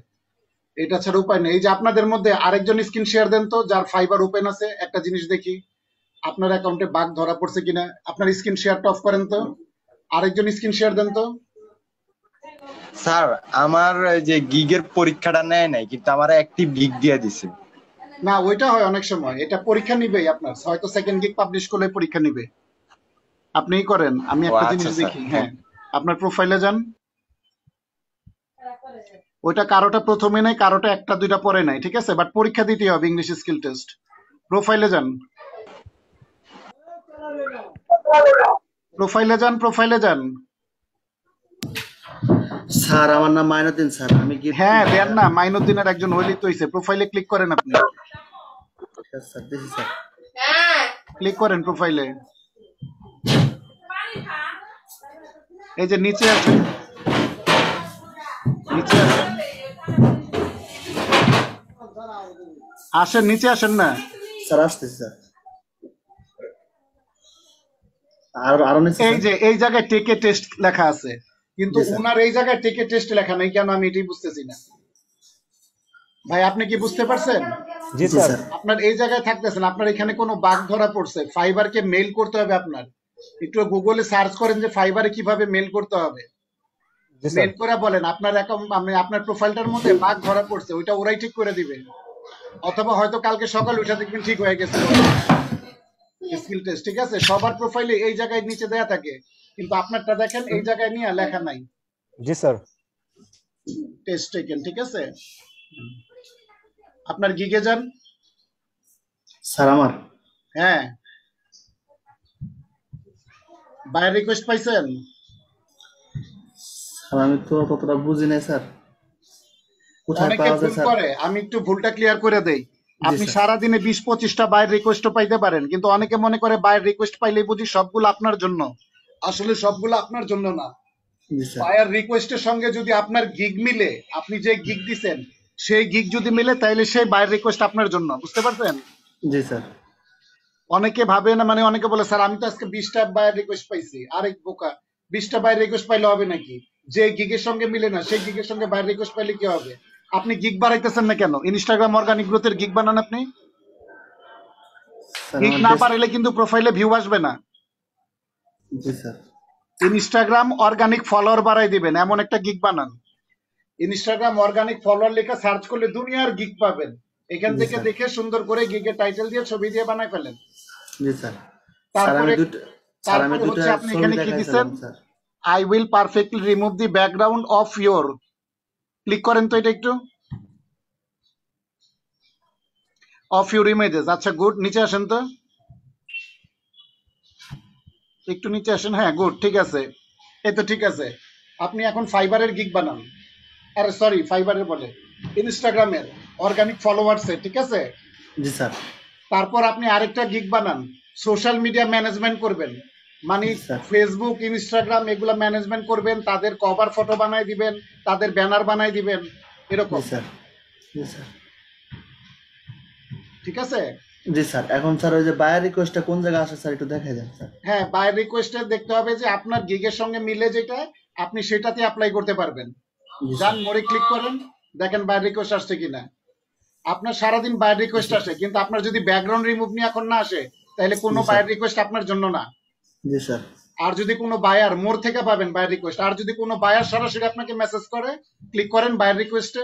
Speaker 1: এটা ছাড়া উপায় নেই। এই যে আপনাদের মধ্যে আরেকজন স্ক্রিন শেয়ার দেন তো, যার ফাইবার ওপেন আছে, একটা জিনিস দেখি আপনার অ্যাকাউন্টে বাগ ধরা পড়ছে কিনা। আপনার স্ক্রিন শেয়ারটা অফ করেন তো, আরেকজন স্ক্রিন শেয়ার দেন তো।
Speaker 9: স্যার আমার যে গিগের পরীক্ষাটা নেয় নাই, কিন্তু আমার অ্যাক্টিভ গিগ দিয়ে দিছে।
Speaker 1: না, ওইটা হয় অনেক সময়, এটা পরীক্ষা নিবেই আপনার, হয়তো সেকেন্ড গিগ পাবলিশ করলে পরীক্ষা নিবে। আপনিই করেন, আমি একটা জিনিস দেখি। হ্যাঁ, আপনার প্রোফাইলে যান, ওইটা কারোটা প্রথমে নাই, কারোটা একটা দুইটা পরে নাই, ঠিক আছে, বাট পরীক্ষা দিতে হবে, ইংলিশ স্কিল টেস্ট। প্রোফাইলে যান, প্রোফাইলে যান, প্রোফাইলে যান।
Speaker 10: স্যার আমার নাম মাইনুদ্দিন স্যার, আমি কি?
Speaker 1: হ্যাঁ দেন না, মাইনুদ্দিনের একজন হইলেই তো হইছে। প্রোফাইলে ক্লিক করেন আপনি,
Speaker 10: স্যার দেখি স্যার,
Speaker 1: ক্লিক করেন প্রোফাইলে। এই যে নিচে আসেন, নিচে আসেন, আসেন নিচে আসেন না।
Speaker 10: স্যার আসতেছি স্যার। আরো নিচে
Speaker 1: এই যে এই জায়গায় টেকে টেস্ট লেখা আছে, কিন্তু ওনার এই জায়গায় টেকে টেস্ট লেখা নাই কেন, আমি এটাই বুঝতেছি না। ভাই আপনি কি বুঝতে পারছেন?
Speaker 3: জি স্যার।
Speaker 1: আপনার এই জায়গায় থাকতেছেন, আপনার এখানে কোনো বাগ ধরা পড়ছে, ফাইবারকে মেইল করতে হবে আপনার, একটু গুগলে সার্চ করেন যে ফাইবারে কিভাবে মেল করতে হবে।
Speaker 3: জি স্যার।
Speaker 1: মেল করে বলেন আপনার অ্যাকাউন্ট, আপনার প্রোফাইলটার মধ্যে বাগ ধরা পড়ছে, ওইটা ওরাই ঠিক করে দিবে। অথবা হয়তো কালকে সকাল উঠে দেখবেন ঠিক হয়ে গেছে স্কিল টেস্ট, ঠিক আছে? সবার প্রোফাইলে এই জায়গায় নিচে দেয়া থাকে, কিন্তু আপনারটা দেখেন এই জায়গায় নিয়ে লেখা নাই
Speaker 3: জি স্যার।
Speaker 1: টেস্ট টেকেন, ঠিক আছে? আপনার গিগে যান।
Speaker 10: স্যার আমার
Speaker 1: হ্যাঁ, বায়ার রিকোয়েস্ট পাইছেন?
Speaker 10: স্যার আমি তো ততটা বুঝি নাই স্যার, কোথায়
Speaker 1: অনেকে
Speaker 10: পাওয়া যায়
Speaker 1: ভুল
Speaker 10: স্যার?
Speaker 1: করে, আমি একটু ভুলটা ক্লিয়ার করে দেই।
Speaker 10: জি
Speaker 1: আপনি
Speaker 10: স্যার।
Speaker 1: সারাদিনে 20-25টা বায়ার রিকোয়েস্টও পাইতে পারেন, কিন্তু অনেকে মনে করে বায়ার রিকোয়েস্ট পাইলেই বুঝি সবগুলো আপনার জন্য। আসলে সবগুলো আপনার জন্য না।
Speaker 10: জি স্যার।
Speaker 1: বায়ার রিকোয়েস্টের সঙ্গে যদি আপনার গিগ মিলে, আপনি যে গিগ দিছেন সেই গিগ যদি মিলে, তাইলে সেই বায়ার রিকোয়েস্ট আপনার জন্য। বুঝতে পারছেন?
Speaker 10: জি স্যার।
Speaker 1: অনেকে ভাবে না, মানে অনেকে বলে স্যার আমি তো আজকে 20টা বায়ার রিকোয়েস্ট পাইছি। আরেক বোকা, 20টা বায়ার রিকোয়েস্ট পাইলে হবে নাকি? যে গিগের সঙ্গে মিলে না সেই গিগের সঙ্গে বায়ার রিকোয়েস্ট পাইলে কি হবে? আপনি গিগ বাড়াইতেছেন না কেন? ইনস্টাগ্রাম অর্গানিক গ্রোথের গিগ বানান আপনি।
Speaker 10: স্যার
Speaker 1: গিগ
Speaker 10: আমার
Speaker 1: না
Speaker 10: ডেস্ক
Speaker 1: পারলে কিন্তু প্রোফাইলে ভিউ আসবে না।
Speaker 10: জি স্যার।
Speaker 1: ইনস্টাগ্রাম অর্গানিক ফলোয়ার বাড়াই দিবেন, এমন একটা গিগ বানান। ইনস্টাগ্রাম অর্গানিক ফলোয়ার লেখা সার্চ করলে দুনিয়ার গিগ পাবেন। এখান
Speaker 10: জি
Speaker 1: থেকে
Speaker 10: স্যার।
Speaker 1: দেখে সুন্দর করে গিগের টাইটেল দিয়ে ছবি দিয়ে বানাই ফেলেন।
Speaker 10: জি স্যার। স্যার আমি
Speaker 1: তারপরে
Speaker 10: দুটো স্যার আমি
Speaker 1: তারপরে
Speaker 10: দুটো
Speaker 1: হচ্ছে আপনি
Speaker 10: ছবি
Speaker 1: এখানে কি দিছেন?
Speaker 10: দেখাইছিলাম sir.
Speaker 1: I will perfectly remove the background of your, click করেন তো এটা একটু, অফ ইউর ইমেজেস। আচ্ছা গুড, নিচে আসেন তো, একটু নিচে আসেন। হ্যাঁ গুড, ঠিক আছে, এই তো ঠিক আছে। আপনি এখন ফাইবারের গিগ বানান, আরে সরি ফাইবারের বলে ইনস্টাগ্রামের অর্গানিক ফলোয়ার্সে, ঠিক আছে?
Speaker 10: জি স্যার।
Speaker 1: তারপর আপনি আরেকটা গিগ বানান, সোশ্যাল মিডিয়া ম্যানেজমেন্ট করবেন, মানে
Speaker 10: জি স্যার।
Speaker 1: ফেসবুক ইনস্টাগ্রাম এগুলা ম্যানেজমেন্ট করবেন, তাদের কভার ফটো বানাই দিবেন, তাদের ব্যানার বানাই দিবেন,
Speaker 10: জি
Speaker 1: এরকম,
Speaker 10: স্যার। জি স্যার।
Speaker 1: ঠিক আছে?
Speaker 10: জি স্যার। এখন স্যার ওই যে বায়ার রিকোয়েস্টটা কোন জায়গায় আসে স্যার একটু দেখাই দেন স্যার।
Speaker 1: হ্যাঁ, বায়ার রিকোয়েস্টে দেখতে হবে যে আপনার গিগের সঙ্গে মিলে যেটা, আপনি সেটাতে অ্যাপ্লাই করতে পারবেন।
Speaker 10: জি
Speaker 1: যান
Speaker 10: স্যার।
Speaker 1: মোড়ে ক্লিক করেন, দেখেন বায়ার রিকোয়েস্ট আসছে কিনা। আপনার সারাদিন বায়ার রিকোয়েস্ট আসে, কিন্তু আপনার যদি ব্যাকগ্রাউন্ড রিমুভ নিয়ে এখন না আসে, তাহলে কোনো
Speaker 10: জি স্যার।
Speaker 1: বায়ার রিকোয়েস্ট আপনার জন্য না।
Speaker 10: জি স্যার।
Speaker 1: আর যদি কোনো বায়ার মোর থেকে পাবেন বায়ার রিকোয়েস্ট, আর যদি কোনো বায়ার সরাসরি আপনাকে মেসেজ করে, ক্লিক করেন বায়ার রিকোয়েস্টে।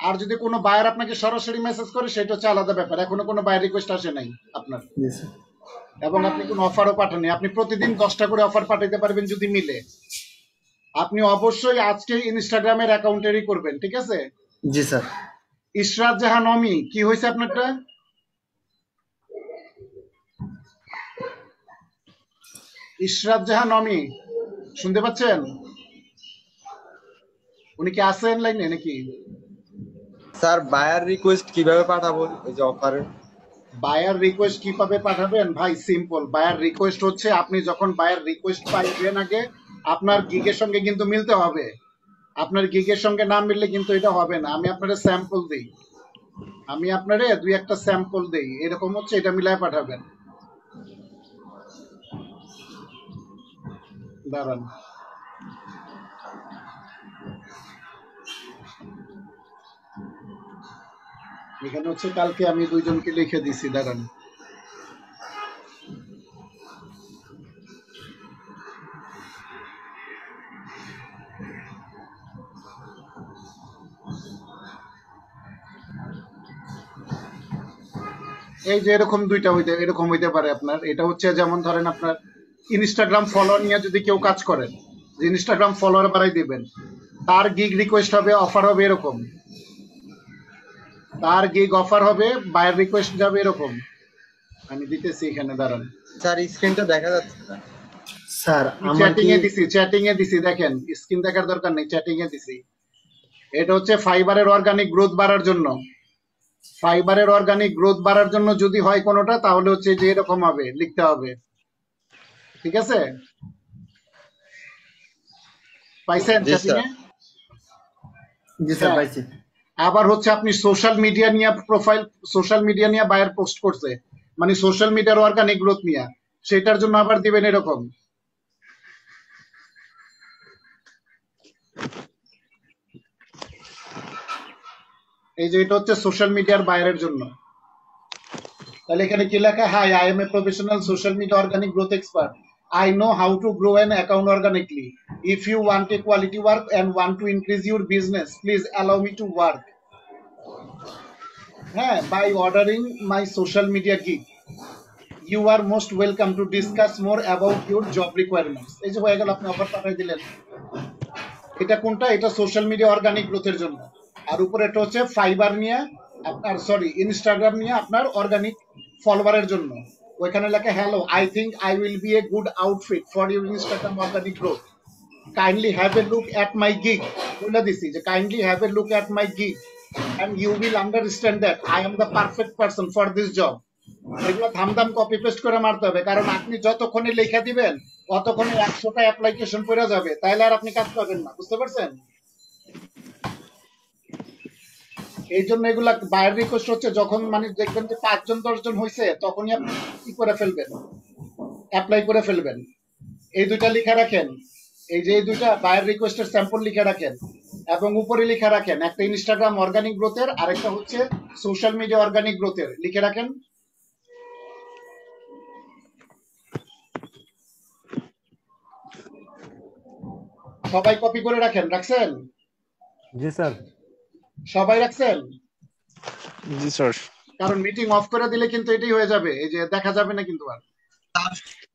Speaker 1: আর যদি কোনো বায়ার আপনাকে সরাসরি মেসেজ করে, সেটা হচ্ছে আলাদা ব্যাপার। এখনো কোনো বায়ার রিকোয়েস্ট আসে নাই আপনার,
Speaker 10: জি স্যার।
Speaker 1: এবং আপনি কোনো অফারও পাঠাননি। আপনি প্রতিদিন 10টা করে অফার পাঠাইতে পারবেন যদি মিলে। আপনি অবশ্যই আজকে ইনস্টাগ্রামের অ্যাকাউন্টেরই করবেন, ঠিক আছে?
Speaker 10: জি স্যার।
Speaker 1: ইশরাত জাহান অমি, কি হয়েছে আপনারটা? ইশরাত জাহান অমি, শুনতে পাচ্ছেন? উনি কি আছেন লাইনে নাকি?
Speaker 9: স্যার বায়ার রিকোয়েস্ট কিভাবে পাঠাবো এই যে অফারে?
Speaker 1: বায়ার রিকোয়েস্ট কিভাবে পাঠাবেন ভাই? সিম্পল। বায়ার রিকোয়েস্ট হচ্ছে আপনি যখন বায়ার রিকোয়েস্ট পাইবেন, আগে আপনার গিগের সঙ্গে কিন্তু মিলতে হবে। আপনার গিগের সঙ্গে না মিললে কিন্তু এটা হবে না। আমি আপনারে স্যাম্পল দিই, আমি আপনারে 2-1টা স্যাম্পল দেই, এরকম হচ্ছে, এটা মিলায় পাঠাবেন। দাঁড়ান, এখানে হচ্ছে কালকে আমি 2জনকে লিখে দিছি, দাঁড়ান। এই যে এরকম 2টা এরকম হইতে পারে আপনার। এটা হচ্ছে যেমন ধরেন আপনার ইনস্টাগ্রাম ফলোয়ার নিয়ে যদি কেউ কাজ করেন, যে ইনস্টাগ্রাম ফলোয়ার বাড়াই দিবেন, তার গিগ রিকোয়েস্ট হবে, অফার হবে এরকম। তার গিগ অফার হবে, বায়ার রিকোয়েস্ট যাবে এরকম। আমি দিতেছি এখানে, দাঁড়ান।
Speaker 9: স্যার স্ক্রিনটা দেখা যাচ্ছে না।
Speaker 10: স্যার আমার
Speaker 1: চ্যাটিং
Speaker 10: কি
Speaker 1: এ দিছি, চ্যাটিং এ দিছি, দেখেন স্ক্রিন দেখার দরকার নেই, চ্যাটিং এ দিছি। এটা হচ্ছে ফাইবারের অর্গানিক গ্রোথ বাড়ার জন্য। ফাইবারের অর্গানিক গ্রোথ বাড়ার জন্য যদি হয় কোনোটা, তাহলে হচ্ছে যে এরকম হবে, লিখতে হবে, ঠিক আছে? পাইছেন
Speaker 9: জি
Speaker 1: চ্যাটিং
Speaker 9: স্যার।
Speaker 1: এ?
Speaker 10: জি স্যার
Speaker 1: হ্যাঁ।
Speaker 10: পাইছি।
Speaker 1: আবার হচ্ছে আপনি সোশ্যাল মিডিয়া নিয়ে প্রোফাইল, সোশ্যাল মিডিয়া নিয়ে বায়ার পোস্ট করছে, মানে সোশ্যাল মিডিয়ার অর্গানিক গ্রোথ নিয়ে, সেটার জন্য আবার দিবেন এরকম। এই যে এটা হচ্ছে সোশ্যাল মিডিয়ার বায়ারের জন্য। তাহলে এখানে কি লেখা? Hi, I am a professional social media organic growth expert. I know how to grow an account organically. If you want a quality work and want to increase your business, please allow me to work. By ordering my social media gig. You are most welcome to discuss more about your job requirements. এই যে হয়ে গেল, আপনি অফার পাঠিয়ে দিলেন। এটা কোনটা? এটা সোশ্যাল মিডিয়া অর্গানিক গ্রোথের জন্য। আর উপরে এটা হচ্ছে ফাইবার নিয়ে আপনার, সরি, ইনস্টাগ্রাম নিয়ে আপনার অর্গানিক ফলোয়ারের জন্য। ওইখানে লেখা, hello, I think I will B a good outfit for your Instagram organic growth. Kindly have a look at my gig. বলে দিছি যে kindly have a look at my gig and you will understand that I am the perfect person for this job. এগুলো ধামধাম কপি পেস্ট করে মারতে হবে, কারণ আপনি যতক্ষণে লেখা দিবেন ততক্ষণে 100টা অ্যাপ্লিকেশন পড়ে যাবে, তাইলে আর আপনি কাজ পাবেন না। বুঝতে পারছেন? এই জন্য এগুলা বায়ার রিকোয়েস্ট হচ্ছে যখন মানে দেখবেন যে 5 জন 10 জন হয়েছে, তখনই আপনি কি করে ফেলবেন, অ্যাপ্লাই করে ফেলবেন। এই দুইটা লিখে রাখেন, এই যে এই দুইটা বায়ার রিকোয়েস্টের স্যাম্পল লিখে রাখেন, এবং উপরে লিখে রাখেন একটা ইনস্টাগ্রাম অর্গানিক গ্রোথের, আরেকটা হচ্ছে সোশ্যাল মিডিয়া অর্গানিক গ্রোথের, লিখে রাখেন। সবাই কপি করে রাখেন। রাখছেন?
Speaker 3: জি স্যার।
Speaker 1: সবাই রাখছেন?
Speaker 8: জি স্যার।
Speaker 1: কারণ মিটিং অফ করে দিলে কিন্তু এটাই হয়ে যাবে, এই যে দেখা যাবে না কিন্তু, আর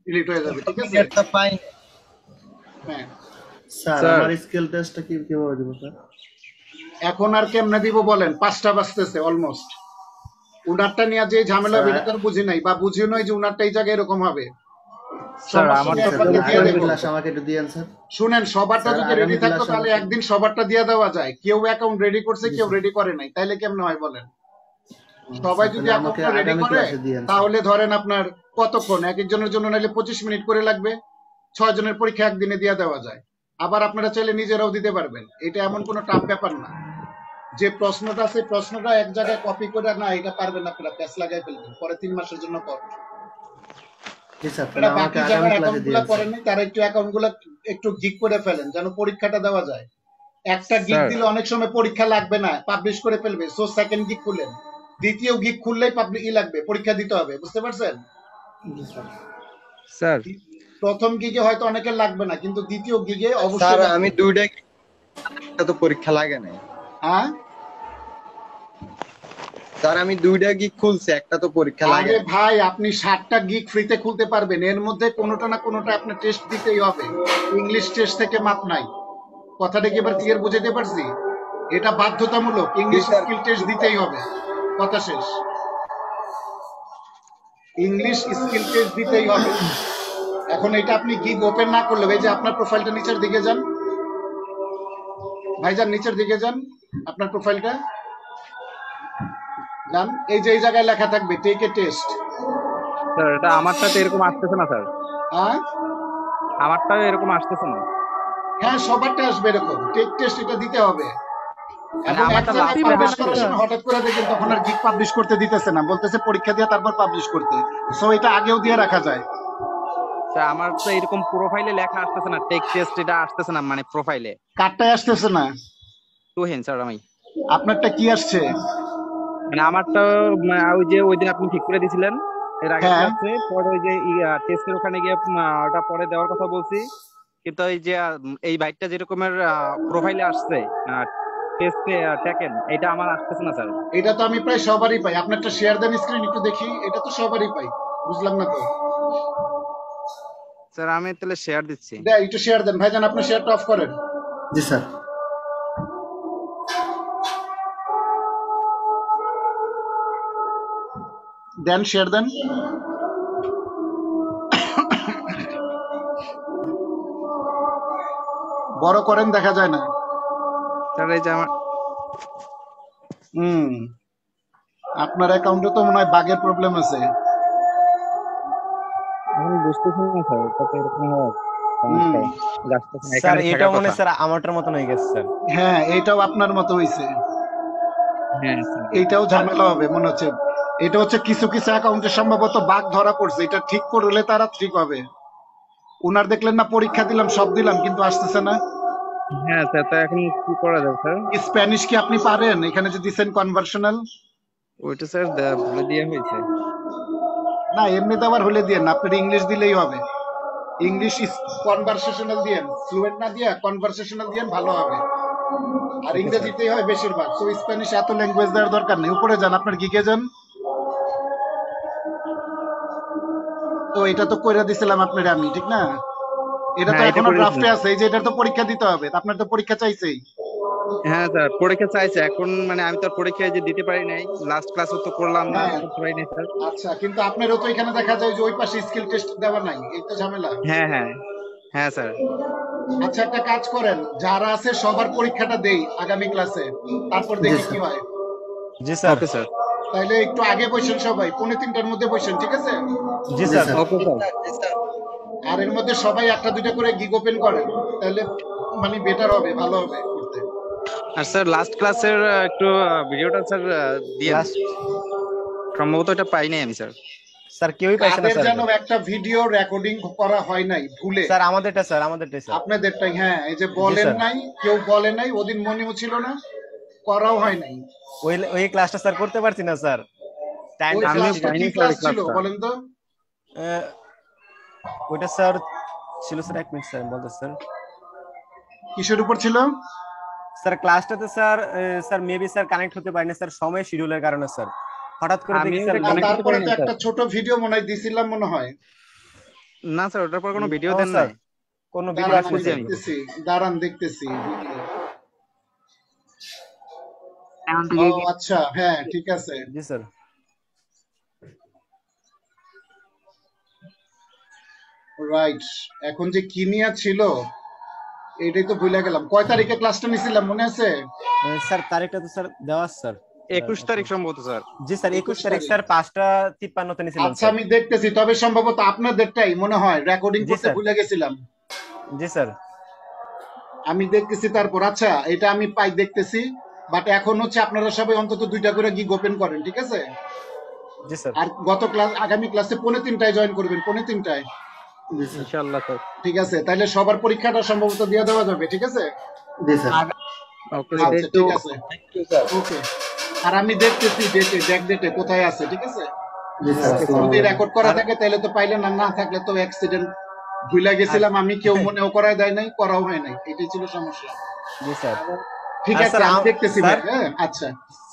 Speaker 1: ডিলিট হয়ে যাবে। ঠিক আছে? হ্যাঁ
Speaker 10: স্যার, আমার স্কিল টেস্টটা কিভাবে দিব স্যার?
Speaker 1: এখন আর কেমনে দিব বলেন? 5টা বাজতেছে অলমোস্ট। উনারটা নিয়ে যে ঝামেলা এটা তো বুঝি নাই, বা বুঝিও নয় যে উনারটা এই জায়গায় এরকম হবে।
Speaker 8: স্যার আমার
Speaker 10: আমাকে একটু দিয়েন স্যার।
Speaker 1: শুনেন, সবারটা যদি রেডি থাকতো তাহলে একদিন সবারটা দিয়ে দেওয়া যায়। কেউ অ্যাকাউন্ট রেডি করছে, কেউ রেডি করে নাই, তাইলে কেমনে হয় বলেন? সবাই যদি অ্যাকাউন্টটা রেডি করে তাহলে ধরেন আপনার কতক্ষণ, এক একজনের জন্য নাইলে 25 মিনিট করে লাগবে। 6 জনের পরীক্ষা একদিনে দিয়ে দেওয়া যায়। আবার আপনারা চাইলে নিজেরাও দিতে পারবেন, এটা এমন কোনো টাফ ব্যাপার না। যে প্রশ্নটা আছে প্রশ্নটা এক জায়গায় কপি করে না, এটা পারবেন আপনারা, প্যাচ লাগাই ফেলবেন, পরে 3 মাসের জন্য কর। বাকি যারা অ্যাকাউন্ট গুলা করেন নাই তারা একটু অ্যাকাউন্ট গুলা একটু গিগ করে ফেলেন, যেন পরীক্ষাটা দেওয়া যায়। একটা গিগ দিলে অনেক সময় পরীক্ষা লাগবে না, পাবলিশ করে ফেলবে। সো সেকেন্ড গিগ খুলেন, দ্বিতীয় গিগ খুললেই পাবলিক লাগবে, পরীক্ষা দিতে হবে। বুঝতে পারছেন?
Speaker 8: স্যার
Speaker 9: প্রথম গিগে হয়তো অনেকের লাগবে না, কিন্তু দ্বিতীয় গিগে অবশ্যই। স্যার আমি দুইটা তো পরীক্ষা লাগে না। হ্যাঁ স্যার আমি দুইটা গিগ খুলছি, একটা তো পরীক্ষা লাগে। আরে ভাই আপনি 60টা গিগ ফ্রিতে খুলতে পারবেন, এর মধ্যে কোনোটা না কোনোটা আপনি টেস্ট দিতেই হবে। ইংলিশ টেস্ট থেকে মাপ নাই। কথাটা কি এবার ক্লিয়ার বুঝাতে পারছি? এটা বাধ্যতামূলক, ইংলিশ স্কিল টেস্ট দিতেই হবে। কথা শেষ। ইংলিশ স্কিল টেস্ট দিতেই হবে। এখন এটা আপনি গিগ ওপেন না করলে, এই যে আপনার প্রোফাইলটা নিচের দিকে যান ভাইজান, নিচের দিকে যান, আপনার প্রোফাইলটা যান, এই যে এই জায়গায় লেখা থাকবে টেক এ টেস্ট।
Speaker 5: স্যার এটা আমারটাতে এরকম আসতেছে না স্যার।
Speaker 1: হ্যাঁ
Speaker 5: আমারটা এরকম আসতেছে না।
Speaker 1: হ্যাঁ সবারটা আসবে এরকম, টেক টেস্ট এটা দিতে হবে। এবং একটা পাবলিশ করার সময় হঠাৎ করে দেখেন তখন আর গিগ পাবলিশ করতে দিতেছে না, বলতেছে পরীক্ষা দিয়ে তারপর পাবলিশ করতে। সো এটা আগেও দিয়ে রাখা যায়।
Speaker 5: স্যার আমার তো এরকম প্রোফাইলে লেখা আসতেছে না, টেক টেস্ট এটা আসতেছে না, মানে প্রোফাইলে।
Speaker 1: কারটাই আসতেছে না?
Speaker 5: তুহিন স্যার আমি।
Speaker 1: আপনারটা কি আসছে?
Speaker 5: মানে আমারটা ওই যে ওই দিন আপনি ঠিক করে দিয়েছিলেন এর আগে আছে, পরে ওই যে টেস্টের ওখানে গিয়ে ওটা পরে দেওয়ার কথা বলছি, কিন্তু ওই যে এই বাইকটা যেরকমের প্রোফাইলে আসছে টেস্টে টেকেন, এটা আমার আসতেছে না স্যার।
Speaker 1: এটা তো আমি প্রায় সবারই পাই। আপনারটা শেয়ার দেন স্ক্রিন একটু দেখি, এটা তো সবারই পাই। বুঝলাম না তো
Speaker 5: স্যার। আমি তাহলে শেয়ার দিচ্ছি,
Speaker 1: একটু শেয়ার দেন ভাইজান, আপনি শেয়ারটা অফ করেন।
Speaker 10: জি স্যার।
Speaker 1: দেন শেয়ার দেন। বড় করেন, দেখা যায় না
Speaker 5: স্যার। এই যে আমার
Speaker 1: আপনার অ্যাকাউন্টে তো মনে হয় বাগের প্রবলেম আছে।
Speaker 5: আমি বুঝতেছি না স্যার, কত এরকম হয়।
Speaker 3: স্যার এটা মনে স্যার আমারটার মতন হয়ে গেছে স্যার।
Speaker 1: হ্যাঁ এটাও আপনার মতো হইছে।
Speaker 5: হ্যাঁ
Speaker 1: এইটাও ঝামেলা হবে মনে হচ্ছে। এটা হচ্ছে কিছু কিছু অ্যাকাউন্টে সম্ভবত বাগ ধরা পড়ছে, এটা ঠিক করলে তারা ঠিক হবে। উনার দেখলেন না পরীক্ষা দিলাম, সব দিলাম, কিন্তু আসতেছে না।
Speaker 5: হ্যাঁ স্যার, তা এখন কি করা যাবে স্যার?
Speaker 1: স্প্যানিশ কি আপনি পারেন? এখানে যে দিছেন কনভার্সনাল,
Speaker 5: ওইটা স্যার বলে দেওয়া হয়েছে।
Speaker 1: না এমনিতে আবার হলে দিয়ে না, আপনার ইংলিশ দিলেই হবে। ইংলিশ কনভারসেশনাল দিয়েন, ফ্লুয়েন্ট না দিয়ে কনভারসেশনাল দিয়েন, ভালো হবে। আর ইংরেজিতেই হয় বেশিরভাগ, তো স্প্যানিশ এত ল্যাঙ্গুয়েজ দেওয়ার দরকার নেই। উপরে যান, আপনার গিগে যান। তো এটা তো কইরা দিছিলাম আপনার আমি, ঠিক না? এটা তো
Speaker 5: হ্যাঁ, এটা
Speaker 1: এখনো
Speaker 5: করে
Speaker 1: ড্রাফটে
Speaker 5: দিয়েছিলেন।
Speaker 1: আছে, এই যে এটার তো পরীক্ষা দিতে হবে, তা আপনার তো পরীক্ষা চাইছেই।
Speaker 5: হ্যাঁ স্যার, পরীক্ষা চাইছে এখন, মানে আমি তো আর পরীক্ষায় যে দিতে পারি নাই, লাস্ট ক্লাসও তো করলাম না,
Speaker 1: হ্যাঁ
Speaker 5: করতে পারি নাই স্যার।
Speaker 1: আচ্ছা, কিন্তু আপনারও তো এখানে দেখা যায় যে ওই পাশে স্কিল টেস্ট দেওয়া নাই, এই তো ঝামেলা।
Speaker 5: হ্যাঁ হ্যাঁ হ্যাঁ স্যার।
Speaker 1: আচ্ছা একটা কাজ করেন, যারা আছে সবার পরীক্ষাটা দেই আগামী ক্লাসে, তারপর
Speaker 10: জি
Speaker 1: দেখি
Speaker 10: স্যার।
Speaker 1: কি হয়।
Speaker 3: জি স্যার।
Speaker 5: Okay sir.
Speaker 1: তাইলে একটু আগে বসেন সবাই, 2:45টার মধ্যে বসেন, ঠিক আছে?
Speaker 3: জি
Speaker 10: জি
Speaker 3: স্যার।
Speaker 10: স্যার।
Speaker 5: Okay sir.
Speaker 1: আর এর মধ্যে সবাই একটা দুইটা করে গিগ ওপেন করেন, তাহলে মানে বেটার হবে, ভালো হবে করতে।
Speaker 5: আর স্যার লাস্ট ক্লাসের একটু ভিডিওটা স্যার দিয়ে
Speaker 3: লাস্ট
Speaker 5: সম্ভবত এটা পাই নাই আমি স্যার।
Speaker 3: স্যার কেউই পাইছে না
Speaker 1: কাদের
Speaker 3: স্যার
Speaker 1: যেন
Speaker 3: এটা।
Speaker 1: একটা ভিডিও রেকর্ডিং করা হয় নাই ভুলে,
Speaker 3: স্যার আমাদেরটা স্যার, আমাদেরটাই স্যার।
Speaker 1: আপনাদেরটাই। হ্যাঁ, এই যে
Speaker 3: জি
Speaker 1: বলেন
Speaker 3: স্যার।
Speaker 1: নাই, কেউ বলে নাই, ওদিন মনেও ছিল না, করাও হয় নাই।
Speaker 3: ওই ক্লাসটা স্যার করতে পারছি না স্যার, টাইমটা
Speaker 1: ওই
Speaker 3: ছিল
Speaker 5: আমিও
Speaker 1: ক্লাসটা
Speaker 3: না।
Speaker 1: কি
Speaker 5: পাইনি স্যার
Speaker 1: ক্লাস
Speaker 5: ওই
Speaker 1: ছিল
Speaker 5: ক্লাসটা।
Speaker 1: বলেন তো?
Speaker 3: আহ, ওইটা স্যার ছিল স্যার, 1 মিনিট স্যার বলতে স্যার।
Speaker 1: কিসের উপর ছিল?
Speaker 3: স্যার ক্লাসটাতে sir sir maybe sir connect হতে পারিনি স্যার, সময় শিডিউলের কারণে স্যার। হঠাৎ করে দেখি
Speaker 5: আমিও
Speaker 3: স্যার
Speaker 5: এটা
Speaker 1: আর
Speaker 5: কানেক্ট করতে
Speaker 1: তারপরে
Speaker 5: পারি
Speaker 1: তো
Speaker 5: নাই স্যার।
Speaker 1: একটা ছোট ভিডিও মনে হয় দিছিলাম মনে হয়।
Speaker 5: না স্যার, ওটার পর কোনো ভিডিও
Speaker 3: ও
Speaker 5: দেন
Speaker 3: স্যার
Speaker 5: নাই।
Speaker 3: কোনো ভিডিও
Speaker 1: দাঁড়ান
Speaker 3: আসেনি
Speaker 1: আমি
Speaker 3: স্যার।
Speaker 1: দেখতেছি, দাঁড়ান দেখতেছি video।
Speaker 5: এখন
Speaker 1: ও
Speaker 5: থেকে
Speaker 1: আচ্ছা, হ্যাঁ ঠিক আছে।
Speaker 3: জি স্যার।
Speaker 1: রাইট, এখন যে কি নিয়ে ছিল এটাই তো ভুলে গেলাম। কয় তারিখে ক্লাসটা নিছিলাম মনে আছে?
Speaker 3: স্যার তারিখটা তো স্যার দেওয়া আছে স্যার।
Speaker 5: 21 তারিখ সম্ভবত স্যার।
Speaker 3: জি স্যার 21
Speaker 1: 21
Speaker 3: তারিখ
Speaker 1: তারিখ।
Speaker 3: স্যার 5টা 53 নিছিলাম
Speaker 1: আচ্ছা
Speaker 3: স্যার।
Speaker 1: আমি দেখতেছি, তবে সম্ভবত আপনাদেরটাই মনে হয় রেকর্ডিং
Speaker 3: জি
Speaker 1: করতে
Speaker 3: স্যার।
Speaker 1: ভুলে গেছিলাম।
Speaker 3: জি স্যার।
Speaker 1: আমি দেখতেছি তারপর। আচ্ছা এটা আমি পাই দেখতেছি, বাট এখন হচ্ছে আপনারা সবাই অন্তত 2টা করে গিগ ওপেন করেন, ঠিক আছে?
Speaker 3: জি স্যার।
Speaker 1: আর গত ক্লাস আগামী ক্লাসে 2:45টায় জয়েন করবেন, 2:45টায়।
Speaker 10: জি স্যার।
Speaker 5: ইনশাআল্লাহ স্যার।
Speaker 1: ঠিক আছে, তাহলে সবার পরীক্ষাটা সম্ভবত দিয়ে দেওয়া যাবে, ঠিক আছে?
Speaker 10: জি স্যার।
Speaker 5: ওকে
Speaker 1: আচ্ছা ঠিক আছে, ওকে। আর আমি দেখতেছি ডেটে কোথায় আছে, ঠিক আছে?
Speaker 10: জি স্যার। আসসালামু
Speaker 1: যদি
Speaker 10: আলাইকুম।
Speaker 1: রেকর্ড করা
Speaker 3: আর
Speaker 1: থাকে তাহলে তো পাইলেন, আর না থাকলে তো অ্যাক্সিডেন্ট ভুলে গেছিলাম আমি, কেউ মনেও করায় দেয় নাই, করাও হয় নাই, এটাই ছিল সমস্যা।
Speaker 3: জি স্যার।
Speaker 1: ঠিক
Speaker 3: আর
Speaker 1: আছে
Speaker 3: স্যার
Speaker 1: আমি দেখতেছি ভাই।
Speaker 3: স্যার
Speaker 1: হ্যাঁ আচ্ছা,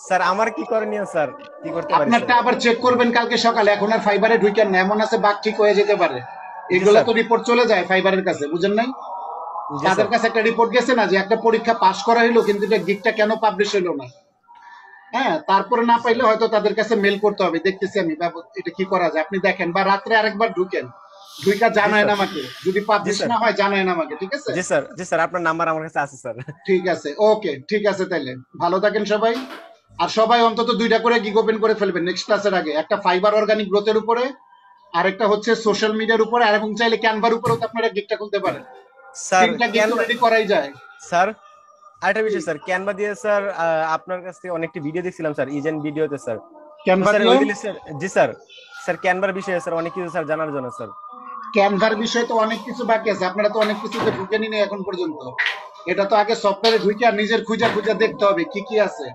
Speaker 3: স্যার আমার কি করণীয় স্যার, কি করতে পারি
Speaker 1: আপনারটা
Speaker 3: স্যার?
Speaker 1: আবার চেক করবেন কালকে সকালে, এখন আর ফাইবারে ঢুকেন না, এমন আছে বাক ঠিক হয়ে যেতে পারে।
Speaker 3: জি
Speaker 1: এগুলো
Speaker 3: স্যার।
Speaker 1: তো রিপোর্ট চলে যায় ফাইবারের কাছে, বুঝেন নাই?
Speaker 3: জি
Speaker 1: তাদের
Speaker 3: স্যার।
Speaker 1: কাছে একটা রিপোর্ট গেছে না যে একটা পরীক্ষা পাশ করা হলো কিন্তু এটা গিগটা কেন পাবলিশ হলো না। হ্যাঁ, তারপরে না
Speaker 3: জি
Speaker 1: পাইলে
Speaker 3: স্যার।
Speaker 1: হয়তো তাদের কাছে মেল করতে হবে, দেখতেছি আমি এটা কি করা যায়, আপনি দেখেন, বা রাত্রে আরেকবার ঢুকেন, ঢুইকা
Speaker 3: জি
Speaker 1: জানায়
Speaker 3: স্যার।
Speaker 1: না আমাকে, যদি
Speaker 3: জি
Speaker 1: পাবলিশ
Speaker 3: স্যার।
Speaker 1: না হয় জানায় না আমাকে, ঠিক আছে?
Speaker 3: জি স্যার। জি স্যার, আপনার নাম্বার আমার কাছে আছে স্যার।
Speaker 1: ঠিক আছে, ওকে ঠিক আছে, তাইলে ভালো থাকেন সবাই। আর সবাই অন্তত 2টা করে গিগ ওপেন করে ফেলবেন নেক্সট ক্লাসের আগে, একটা ফাইবার অর্গানিক গ্রোথের উপরে, আরেকটা হচ্ছে সোশ্যাল মিডিয়ার উপরে, আর এবং চাইলে ক্যানভার উপরেও তো আপনারা গিগটা খুলতে পারেন।
Speaker 3: স্যার
Speaker 1: 3টা গিগ তো
Speaker 3: ক্যানভা
Speaker 1: রেডি করাই যায়।
Speaker 3: স্যার আরেকটা বিষয় স্যার, ক্যানভা দিয়ে স্যার আপনার কাছ থেকে অনেকটি ভিডিও দেখছিলাম স্যার, ইজেন ভিডিওতে স্যার। তো
Speaker 1: ক্যানভা
Speaker 3: স্যার
Speaker 1: দিয়েও
Speaker 3: ওইগুলি স্যার, জি স্যার, স্যার ক্যানভার বিষয়ে স্যার অনেক কিছু স্যার জানার জন্য স্যার।
Speaker 1: ক্যানভার বিষয়ে তো অনেক কিছু বাকি আছে, আপনারা তো অনেক কিছুতে ঢুকেনি না এখন পর্যন্ত। এটা তো আগে সফটওয়্যারে ঢুকে আর নিজের খুঁজা খুঁজা দেখতে হবে কি কি আছে।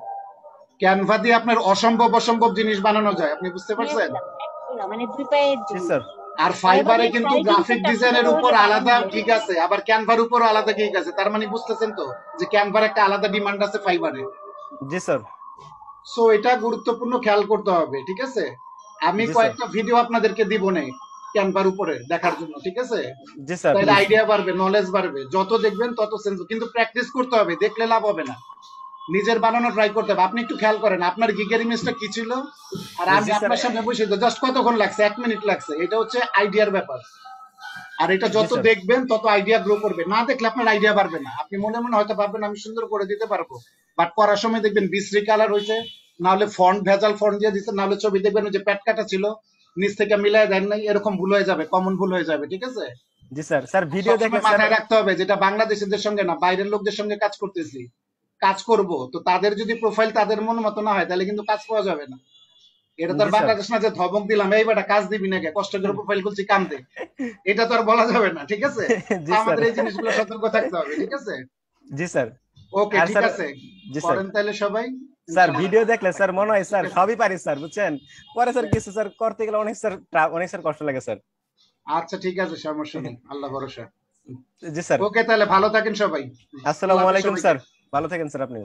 Speaker 1: ক্যানভা দিয়ে আপনার অসম্ভব অসম্ভব জিনিস বানানো যায়, আপনি বুঝতে পারছেন?
Speaker 3: জি স্যার।
Speaker 1: আর ফাইবারে কিন্তু গ্রাফিক ডিজাইনের উপর আলাদা গিগ আছে, আবার ক্যানভার উপর আলাদা গিগ আছে, তার মানে বুঝতেছেন তো যে ক্যানভার একটা আলাদা ডিমান্ড আছে ফাইবারে।
Speaker 3: জি স্যার।
Speaker 1: সো এটা গুরুত্বপূর্ণ খেয়াল করতে হবে, ঠিক আছে? আমি
Speaker 3: জি স্যার।
Speaker 1: কয়েকটা ভিডিও আপনাদেরকে দিব না ক্যানভার উপরে দেখার জন্য, ঠিক আছে?
Speaker 3: জি স্যার।
Speaker 1: তাহলে আইডিয়া বাড়বে, নলেজ বাড়বে, যত দেখবেন তত সেন্স, কিন্তু প্র্যাকটিস করতে হবে, দেখলে লাভ হবে না, নিজের বানানো ট্রাই করতে হবে। আপনি একটু খেয়াল করেন আপনার গিগের ইমেজটা কি ছিল, আর আমি
Speaker 3: জি স্যার।
Speaker 1: আপনার সামনে বসে জাস্ট কতক্ষণ লাগছে, 1 মিনিট লাগছে, এটা হচ্ছে আইডিয়ার ব্যাপার। আর এটা
Speaker 3: জি
Speaker 1: যত
Speaker 3: স্যার।
Speaker 1: দেখবেন তত আইডিয়া গ্রো করবে, না দেখলে আপনার আইডিয়া বাড়বে না। আপনি মনে মনে হয়তো ভাববেন আমি সুন্দর করে দিতে পারবো, বাট করার সময় দেখবেন বিশ্রী কালার হয়েছে, না হলে ফন্ট ভেজাল ফন্ট দিয়ে দিচ্ছে, না হলে ছবি দেখবেন ওই যে প্যাট কাটা ছিল নিচ থেকে মিলাই দেন নাই, এরকম ভুল হয়ে যাবে, কমন ভুল হয়ে যাবে, ঠিক আছে?
Speaker 3: জি স্যার। স্যার ভিডিও দেখে
Speaker 1: সবসময়
Speaker 3: স্যার।
Speaker 1: মাথায় রাখতে হবে যেটা বাংলাদেশিদের সঙ্গে না, বাইরের লোকদের সঙ্গে কাজ করতেছি, কাজ করব তো তাদের যদি প্রোফাইল তাদের মন মতো না হয় তাহলে কিন্তু কাজ পাওয়া যাবে না। এটা তো আর
Speaker 3: জি স্যার।
Speaker 1: বাংলাদেশ না যে ধমক দিলাম এই বেটা কাজ দিবি নাকি, কষ্ট করে প্রোফাইল খুলছি কাম দে, এটা তো আর বলা যাবে না, ঠিক আছে?
Speaker 3: জি
Speaker 1: তো
Speaker 3: স্যার।
Speaker 1: আমাদের এই জিনিসগুলো সতর্ক থাকতে হবে, ঠিক আছে?
Speaker 3: জি স্যার।
Speaker 1: ওকে
Speaker 3: আর
Speaker 1: ঠিক
Speaker 3: স্যার।
Speaker 1: আছে,
Speaker 3: জি স্যার।
Speaker 1: করেন তাহলে সবাই।
Speaker 3: স্যার ভিডিও দেখলে স্যার মনে হয় স্যার সবই পারি স্যার, বুঝছেন? পরে স্যার কিছু স্যার করতে গেলে অনেক স্যার কষ্ট লাগে স্যার।
Speaker 1: আচ্ছা ঠিক আছে, সমস্যা নেই, আল্লাহ ভরসা।
Speaker 3: জি স্যার।
Speaker 1: ওকে, তাহলে ভালো থাকেন সবাই।
Speaker 3: আসসালামু
Speaker 1: আল্লাহ হাফেজ
Speaker 3: আলাইকুম
Speaker 1: সবাইকে।
Speaker 3: স্যার, ভালো থাকেন স্যার আপনি।